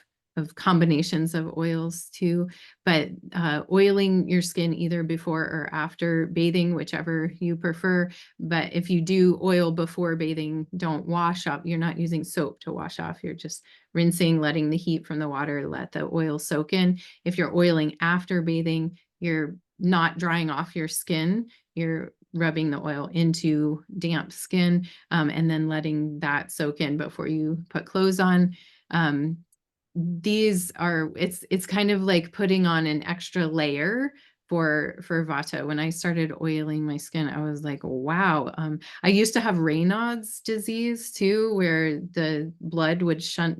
combinations of oils too. But oiling your skin either before or after bathing, whichever you prefer. But if you do oil before bathing, don't wash up. You're not using soap to wash off. You're just rinsing, letting the heat from the water let the oil soak in. If you're oiling after bathing, you're not drying off your skin. You're rubbing the oil into damp skin, and then letting that soak in before you put clothes on. It's kind of like putting on an extra layer for Vata. When I started oiling my skin, I was like, wow. I used to have Raynaud's disease too, where the blood would shunt,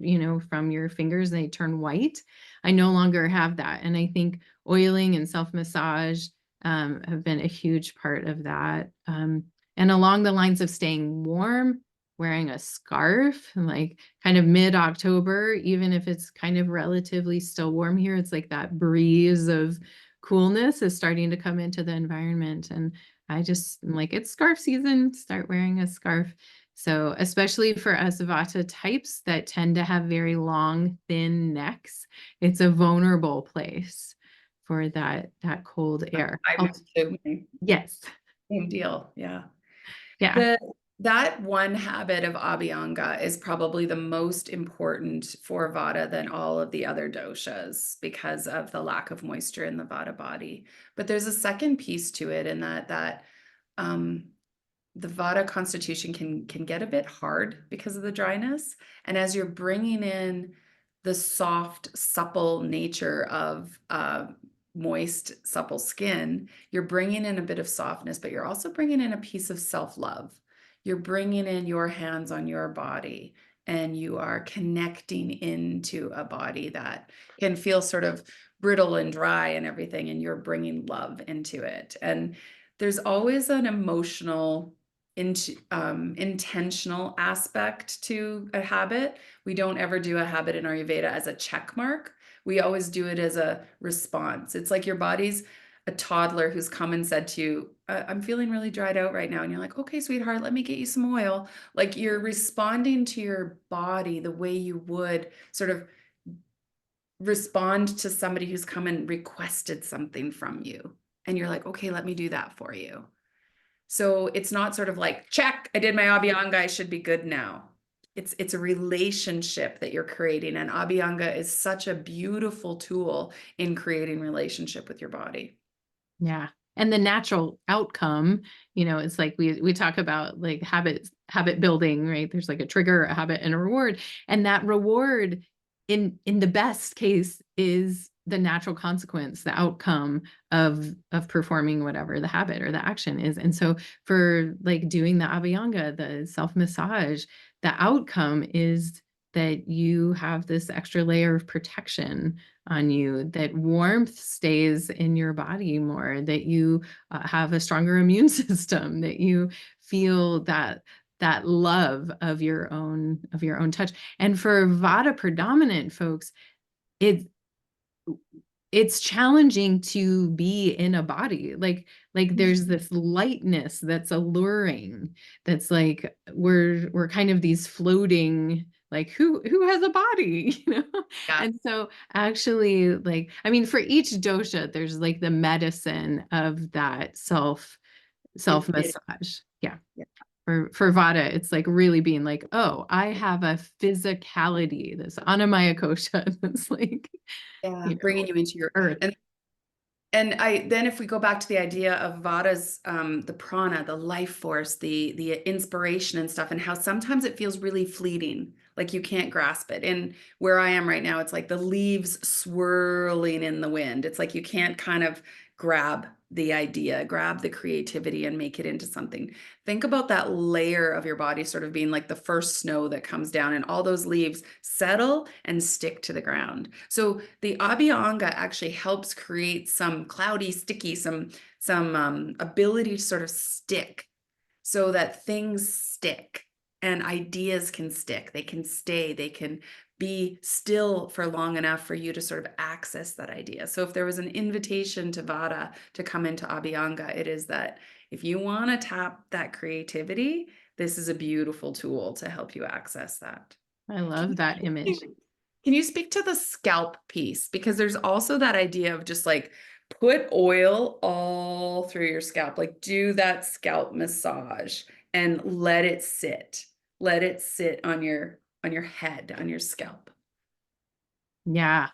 from your fingers and they turn white. I no longer have that. And I think oiling and self-massage have been a huge part of that. And along the lines of staying warm, wearing a scarf, like kind of mid-October, even if it's kind of relatively still warm here, it's like that breeze of coolness is starting to come into the environment. And I'm like, it's scarf season, start wearing a scarf. So especially for us Vata types that tend to have very long, thin necks, it's a vulnerable place for that cold air. I'm assuming. Yes. Same deal. Yeah. Yeah. That one habit of abhyanga is probably the most important for Vata than all of the other doshas because of the lack of moisture in the Vata body. But there's a second piece to it in that the Vata constitution can get a bit hard because of the dryness. And as you're bringing in the soft, supple nature of moist, supple skin, you're bringing in a bit of softness, but you're also bringing in a piece of self-love. You're bringing in your hands on your body, and you are connecting into a body that can feel sort of brittle and dry and everything, and you're bringing love into it. And there's always an emotional, intentional aspect to a habit. We don't ever do a habit in Ayurveda as a check mark. We always do it as a response. It's like your body's a toddler who's come and said to you, I'm feeling really dried out right now. And you're like, okay, sweetheart, let me get you some oil. Like you're responding to your body the way you would sort of respond to somebody who's come and requested something from you. And you're like, okay, let me do that for you. So it's not sort of like, check, I did my abhyanga, I should be good now. It's a relationship that you're creating. And abhyanga is such a beautiful tool in creating relationship with your body. Yeah. And the natural outcome, it's like we talk about like habit building, right? There's like a trigger, a habit, and a reward. And that reward in the best case is the natural consequence, the outcome of performing whatever the habit or the action is. And so for like doing the abhyanga, the self-massage, the outcome is that you have this extra layer of protection on you, that warmth stays in your body more, that you have a stronger immune system, that you feel that love of your own touch. And for Vata predominant folks, it's challenging to be in a body. Like there's this lightness that's alluring, that's like we're kind of these floating, like who has a body, Yeah. And so actually, like, I mean, for each dosha, there's like the medicine of that self massage. Yeah. Yeah. For Vata, it's like really being like, oh, I have a physicality, this anamaya kosha, that's like, Yeah, bringing you into your earth. And then if we go back to the idea of Vata's the prana, the life force, the inspiration and stuff, and how sometimes it feels really fleeting, like you can't grasp it. And where I am right now, it's like the leaves swirling in the wind. It's like you can't kind of grab the idea, grab the creativity and make it into something. Think about that layer of your body sort of being like the first snow that comes down and all those leaves settle and stick to the ground. So the Abhyanga actually helps create some cloudy, sticky, some ability to sort of stick so that things stick and ideas can stick. They can stay, they can be still for long enough for you to sort of access that idea. So if there was an invitation to Vata to come into Abhyanga, it is that if you want to tap that creativity, this is a beautiful tool to help you access that. I love that image. Can you speak to the scalp piece? Because there's also that idea of just like put oil all through your scalp, like do that scalp massage and let it sit. Let it sit on your head, on your scalp. Yeah.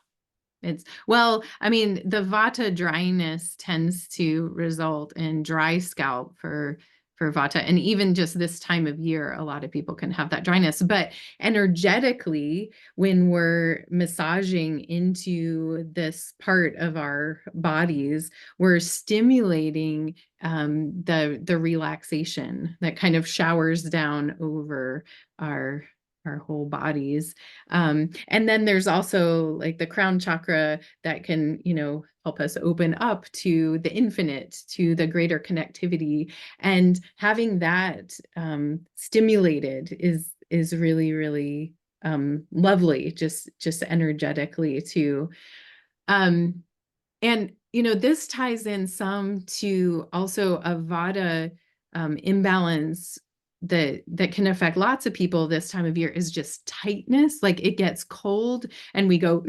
Well, I mean, the Vata dryness tends to result in dry scalp for Vata. And even just this time of year, a lot of people can have that dryness. But energetically, when we're massaging into this part of our bodies, we're stimulating the relaxation that kind of showers down over our whole bodies. And then there's also like the crown chakra that can, help us open up to the infinite, to the greater connectivity. And having that stimulated is really, really lovely, just energetically too. And this ties in some to also a Vata imbalance that can affect lots of people this time of year is just tightness. Like it gets cold and we go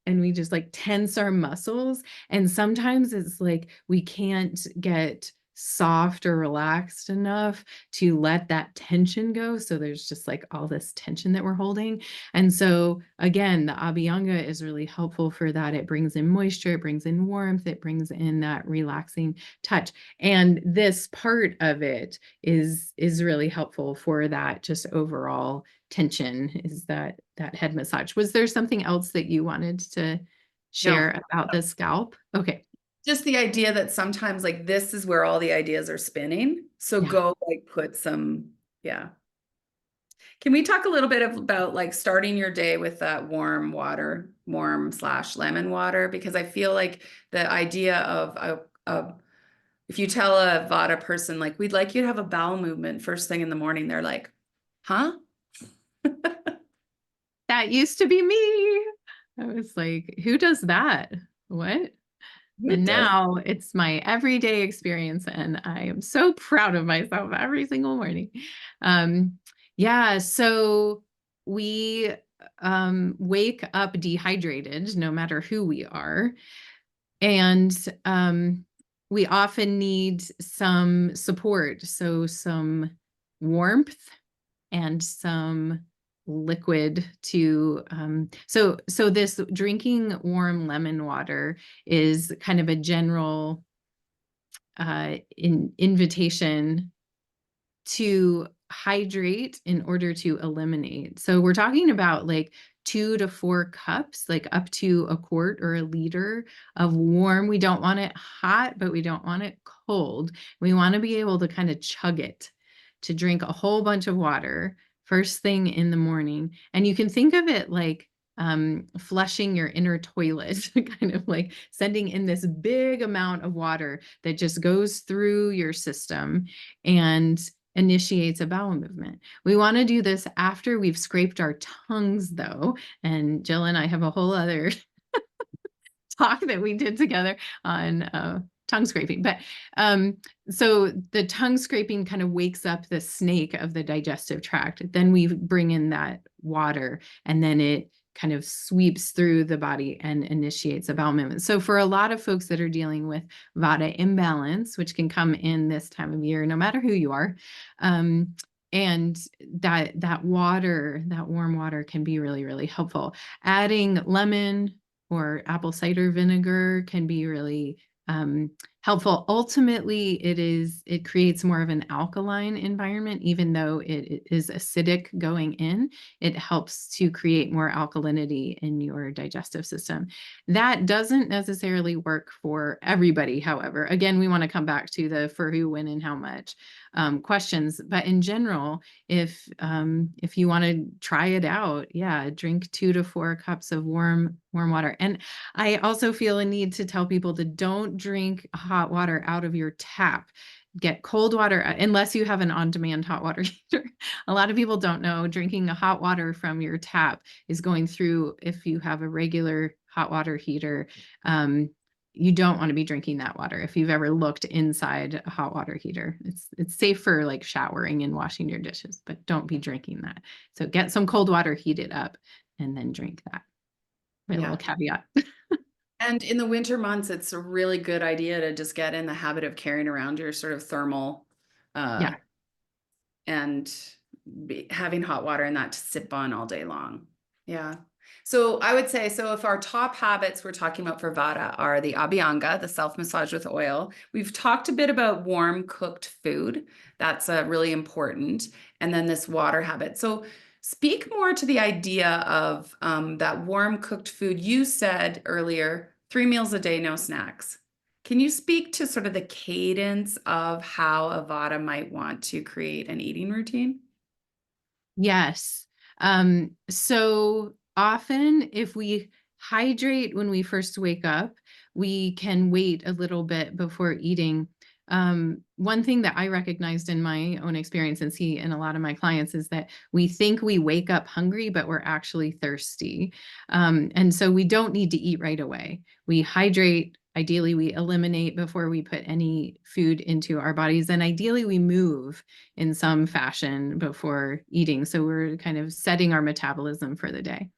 and we just like tense our muscles. And sometimes it's like we can't get soft or relaxed enough to let that tension go. So there's just like all this tension that we're holding. And so again, the Abhyanga is really helpful for that. It brings in moisture, it brings in warmth, it brings in that relaxing touch. And this part of it is really helpful for that just overall tension, is that head massage. Was there something else that you wanted to No, share about the scalp? Okay. just the idea that sometimes like this is where all the ideas are spinning. So Yeah. go like put some, yeah. Can we talk a little bit about like starting your day with that warm water, warm/lemon water? Because I feel like the idea of if you tell a Vata person, like, we'd like you to have a bowel movement first thing in the morning, they're like, huh? That used to be me. I was like, who does that? What? Who And does? now it's my everyday experience, and I am so proud of myself every single morning. Yeah, so we wake up dehydrated no matter who we are. And we often need some support. So some warmth and some liquid to so this drinking warm lemon water is kind of a general invitation to hydrate in order to eliminate. So we're talking about like 2 to 4 cups, like up to a quart or a liter of warm. We don't want it hot, but we don't want it cold. We want to be able to kind of chug it, to drink a whole bunch of water first thing in the morning. And you can think of it like flushing your inner toilet, kind of like sending in this big amount of water that just goes through your system and initiates a bowel movement. We want to do this after we've scraped our tongues, though. And Jill and I have a whole other talk that we did together on tongue scraping. But so the tongue scraping kind of wakes up the snake of the digestive tract. Then we bring in that water, and then it kind of sweeps through the body and initiates a bowel movement. So for a lot of folks that are dealing with Vata imbalance, which can come in this time of year, no matter who you are, and that water, that warm water, can be really, really helpful. Adding lemon or apple cider vinegar can be really helpful. Ultimately, it creates more of an alkaline environment, even though it is acidic going in. It helps to create more alkalinity in your digestive system. That doesn't necessarily work for everybody, however. Again, we want to come back to the for who, when, and how much questions. But in general, if you want to try it out, yeah, drink 2 to 4 cups of warm water. And I also feel a need to tell people to don't drink hot water out of your tap. Get cold water unless you have an on-demand hot water heater. A lot of people don't know drinking hot water from your tap is going through, if you have a regular hot water heater, you don't want to be drinking that water. If you've ever looked inside a hot water heater, it's safe for like showering and washing your dishes, but don't be drinking that. So get some cold water, heat it up, and then drink that. My little Yeah. caveat. And in the winter months, it's a really good idea to just get in the habit of carrying around your sort of thermal uh, Yeah. and having hot water in that to sip on all day long. Yeah. So I would say, so if our top habits we're talking about for Vata are the Abhyanga, the self-massage with oil, we've talked a bit about warm cooked food. That's really important. And then this water habit. So speak more to the idea of that warm cooked food. You said earlier, 3 meals a day, no snacks. Can you speak to sort of the cadence of how a Vata might want to create an eating routine? Yes. So often, if we hydrate when we first wake up, we can wait a little bit before eating. One thing that I recognized in my own experience and see in a lot of my clients is that we think we wake up hungry, but we're actually thirsty. And so we don't need to eat right away. We hydrate. Ideally, we eliminate before we put any food into our bodies. And ideally, we move in some fashion before eating. So we're kind of setting our metabolism for the day.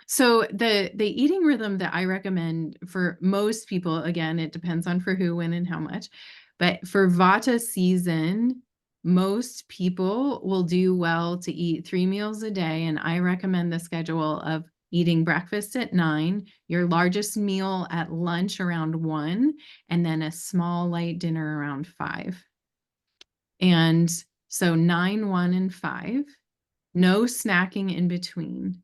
So the eating rhythm that I recommend for most people, again, it depends on for who, when, and how much, but for Vata season, most people will do well to eat 3 meals a day. And I recommend the schedule of eating breakfast at 9, your largest meal at lunch around 1, and then a small light dinner around 5. And so 9, 1, and 5, no snacking in between.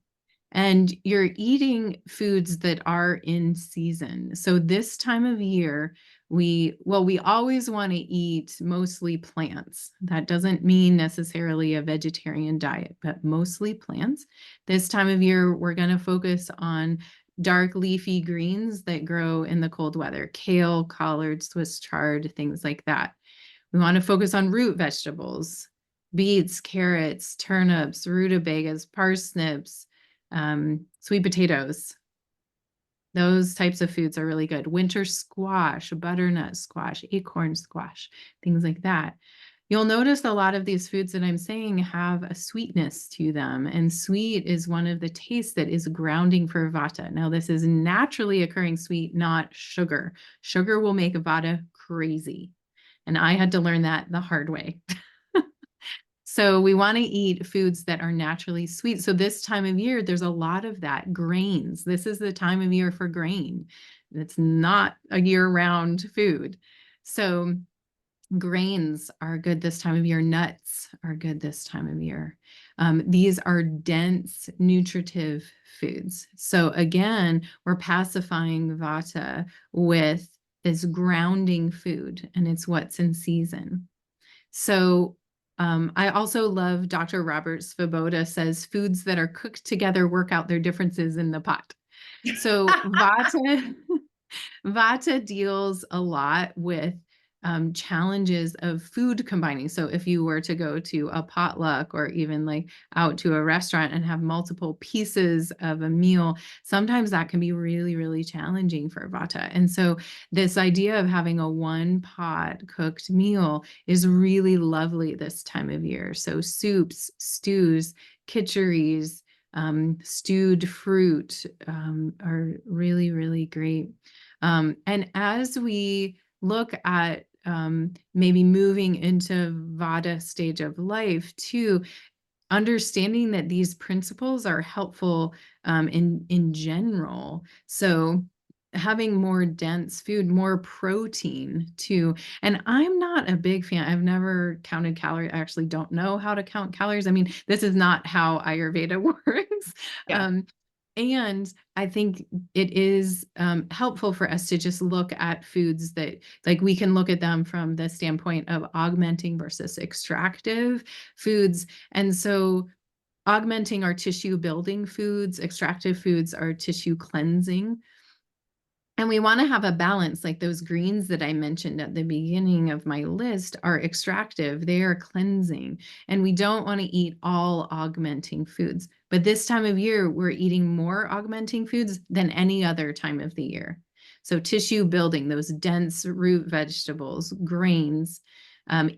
And you're eating foods that are in season. So this time of year, we always want to eat mostly plants. That doesn't mean necessarily a vegetarian diet, but mostly plants. This time of year, we're going to focus on dark leafy greens that grow in the cold weather, kale, collard, Swiss chard, things like that. We want to focus on root vegetables, beets, carrots, turnips, rutabagas, parsnips, sweet potatoes. Those types of foods are really good. Winter squash, butternut squash, acorn squash, things like that. You'll notice a lot of these foods that I'm saying have a sweetness to them. And sweet is one of the tastes that is grounding for Vata. Now, this is naturally occurring sweet, not sugar. Sugar will make Vata crazy. And I had to learn that the hard way. So we want to eat foods that are naturally sweet. So this time of year, there's a lot of that. Grains. This is the time of year for grain. It's not a year-round food. So grains are good this time of year. Nuts are good this time of year. These are dense, nutritive foods. So again, we're pacifying Vata with this grounding food, and it's what's in season. So I also love Dr. Robert Svoboda says foods that are cooked together work out their differences in the pot. So Vata deals a lot with challenges of food combining. So if you were to go to a potluck or even like out to a restaurant and have multiple pieces of a meal, sometimes that can be really, really challenging for Vata. And so this idea of having a one pot cooked meal is really lovely this time of year. So soups, stews, kitcheries, stewed fruit are really, really great. And as we look at maybe moving into Vata stage of life too, understanding that these principles are helpful in general. So having more dense food, more protein too. And I'm not a big fan. I've never counted calories. I actually don't know how to count calories. I mean, this is not how Ayurveda works. Yeah. And I think it is helpful for us to just look at foods that, like, we can look at them from the standpoint of augmenting versus extractive foods. And so augmenting are tissue building foods, extractive foods are tissue cleansing. And we want to have a balance, like those greens that I mentioned at the beginning of my list are extractive, they are cleansing, and we don't want to eat all augmenting foods. But this time of year, we're eating more augmenting foods than any other time of the year. So tissue building, those dense root vegetables, grains,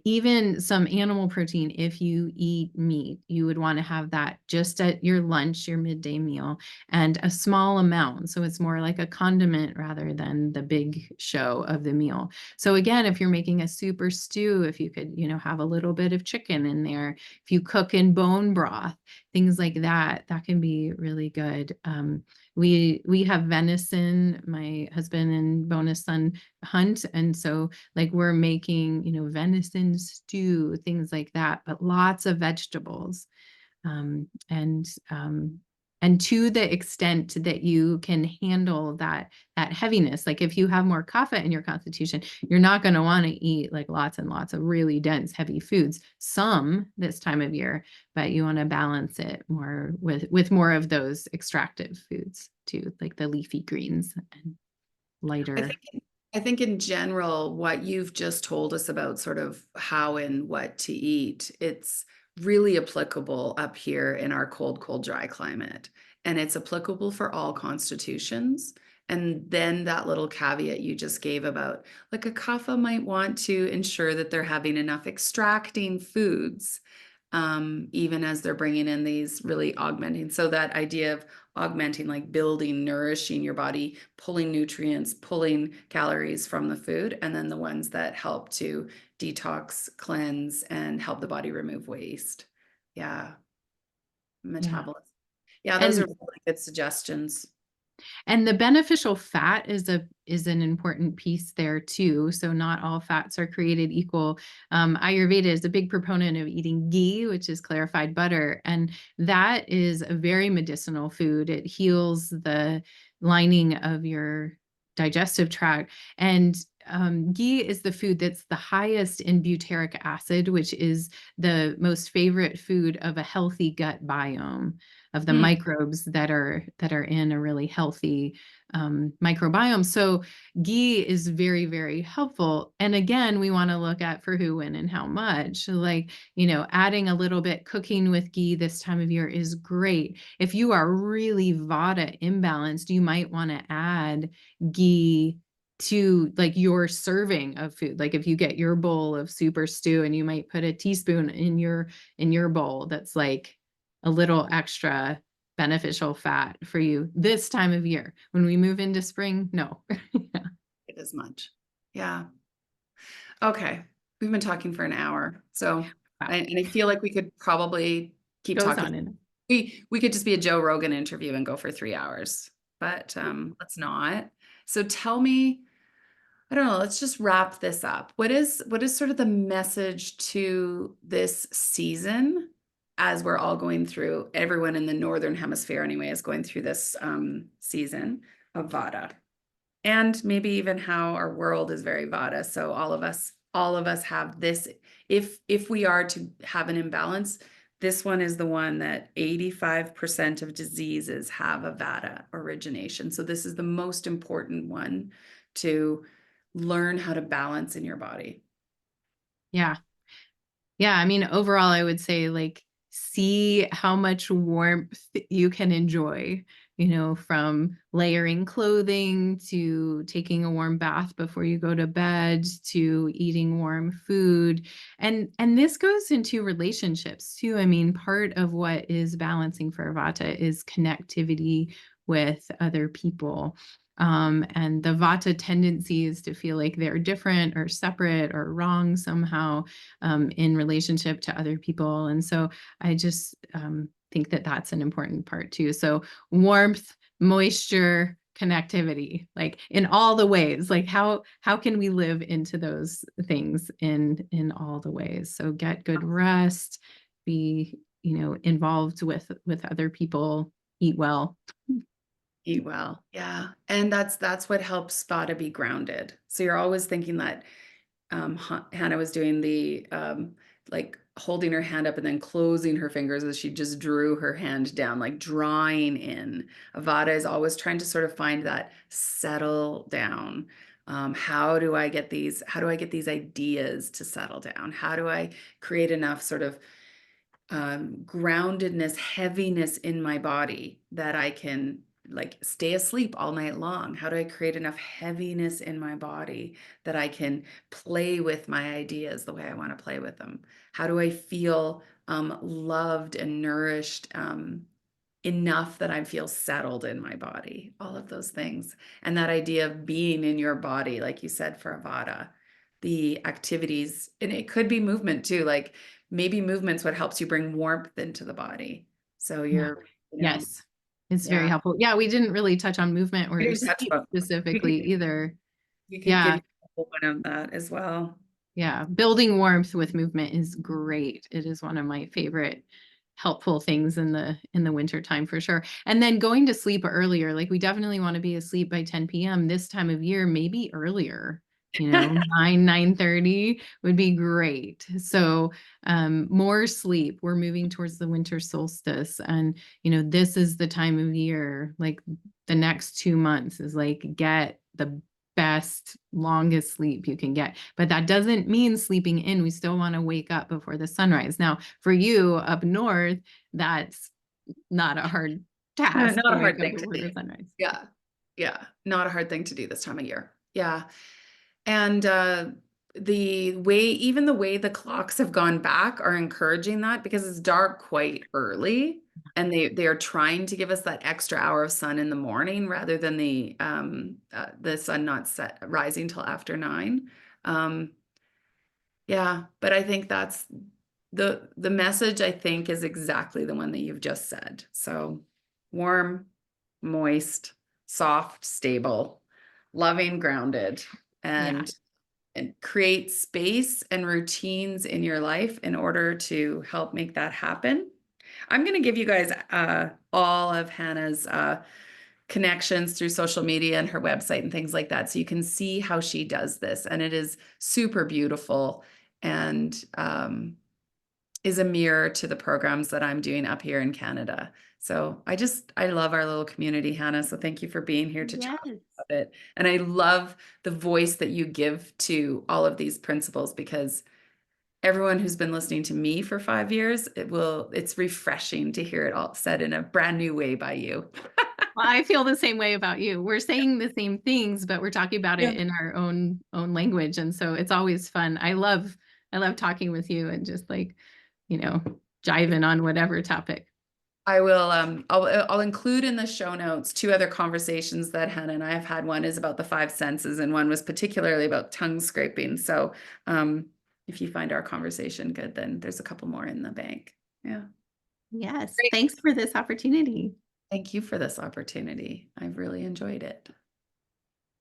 even some animal protein. If you eat meat, you would want to have that just at your lunch, your midday meal, and a small amount. So it's more like a condiment rather than the big show of the meal. So again, if you're making a super stew, if you could, have a little bit of chicken in there, if you cook in bone broth, things like that, that can be really good. We have venison. My husband and bonus son hunt, and so like we're making venison stew, things like that, but lots of vegetables. um, and um, and to the extent that you can handle that heaviness, like if you have more kapha in your constitution, you're not going to want to eat like lots and lots of really dense heavy foods some this time of year, but you want to balance it more with more of those extractive foods too, like the leafy greens and I lighter. think I think in general, what you've just told us about sort of how and what to eat, it's really applicable up here in our cold, cold, dry climate. And it's applicable for all constitutions. And then that little caveat you just gave about like a kapha might want to ensure that they're having enough extracting foods, even as they're bringing in these really augmenting. So that idea of augmenting, like building, nourishing your body, pulling nutrients, pulling calories from the food, and then the ones that help to detox, cleanse, and help the body remove waste. Yeah, Yeah. metabolism. Yeah, those are and really good suggestions. And the beneficial fat is an important piece there too. So not all fats are created equal. Ayurveda is a big proponent of eating ghee, which is clarified butter, and that is a very medicinal food. It heals the lining of your digestive tract, and ghee is the food that's the highest in butyric acid, which is the most favorite food of a healthy gut biome, of the Hmm. microbes that are in a really healthy microbiome. So ghee is very, very helpful. And again, we want to look at for who, when, and how much. Like, adding a little bit, cooking with ghee this time of year is great. If you are really vata imbalanced, you might want to add ghee to like your serving of food. Like if you get your bowl of super stew, and you might put a teaspoon in your bowl, that's like a little extra beneficial fat for you this time of year. When we move into spring, no. Yeah. It is much. Yeah. Okay. We've been talking for an hour. So, Wow. and I feel like we could probably keep Goes talking. on in. We could just be a Joe Rogan interview and go for 3 hours, but let's not. So tell me, I don't know, let's just wrap this up. What is sort of the message to this season as we're all going through, everyone in the northern hemisphere anyway is going through this season of Vata? And maybe even how our world is very Vata. So all of us have this. If we are to have an imbalance, this one is the one that 85% of diseases have a Vata origination. So this is the most important one to learn how to balance in your body. Yeah. Yeah, I mean, overall, I would say like see how much warmth you can enjoy, from layering clothing to taking a warm bath before you go to bed to eating warm food. And this goes into relationships too. I mean, part of what is balancing for Vata is connectivity with other people. And the Vata tendency is to feel like they're different or separate or wrong somehow in relationship to other people. And so I just think that that's an important part too. So warmth, moisture, connectivity, like in all the ways. Like how can we live into those things in all the ways? So get good rest, be, involved with other people, eat well. Eat well. Yeah. And that's what helps Vata be grounded. So you're always thinking that Hannah was doing the like holding her hand up and then closing her fingers as she just drew her hand down, like drawing in. Vata is always trying to sort of find that settle down. How do I get these ideas to settle down? How do I create enough sort of groundedness, heaviness in my body that I can like stay asleep all night long? How do I create enough heaviness in my body that I can play with my ideas the way I want to play with them? How do I feel loved and nourished enough that I feel settled in my body? All of those things. And that idea of being in your body, like you said for Avada, the activities, and it could be movement too, like maybe movement's what helps you bring warmth into the body. So Yeah. you're, Yes. It's very yeah, helpful. Yeah, we didn't really touch on movement we or didn't touch sleep about, we specifically could, either. we could give Yeah. you a whole one on that as well. Yeah. Building warmth with movement is great. It is one of my favorite helpful things in the winter time for sure. And then going to sleep earlier, like we definitely want to be asleep by 10 p.m. this time of year, maybe earlier. 9:30 would be great. So more sleep. We're moving towards the winter solstice. And this is the time of year, like the next 2 months is like get the best, longest sleep you can get. But that doesn't mean sleeping in. We still want to wake up before the sunrise. Now, for you up north, that's not a hard task Not to a wake hard up thing to before do. the sunrise. Yeah. Yeah. Not a hard thing to do this time of year. Yeah. And even the way the clocks have gone back are encouraging that because it's dark quite early, and they are trying to give us that extra hour of sun in the morning rather than the sun not rising till after 9. Um, yeah, but I think that's the message, I think, is exactly the one that you've just said. So warm, moist, soft, stable, loving, grounded, Yeah. and create space and routines in your life in order to help make that happen. I'm going to give you guys all of Hannah's connections through social media and her website and things like that, so you can see how she does this. And it is super beautiful and is a mirror to the programs that I'm doing up here in Canada. So I love our little community, Hannah. So thank you for being here to talk Yes. about it. And I love the voice that you give to all of these principles, because everyone who's been listening to me for 5 years, it's refreshing to hear it all said in a brand new way by you. Well, I feel the same way about you. We're saying the same things, but we're talking about Yeah. it in our own language. And so it's always fun. I love talking with you and just like, jiving on whatever topic. I will I'll include in the show notes two other conversations that Hannah and I have had. One is about the five senses and one was particularly about tongue scraping. So if you find our conversation good, then there's a couple more in the bank. Yeah. Yes. Great. Thanks for this opportunity. Thank you for this opportunity. I've really enjoyed it.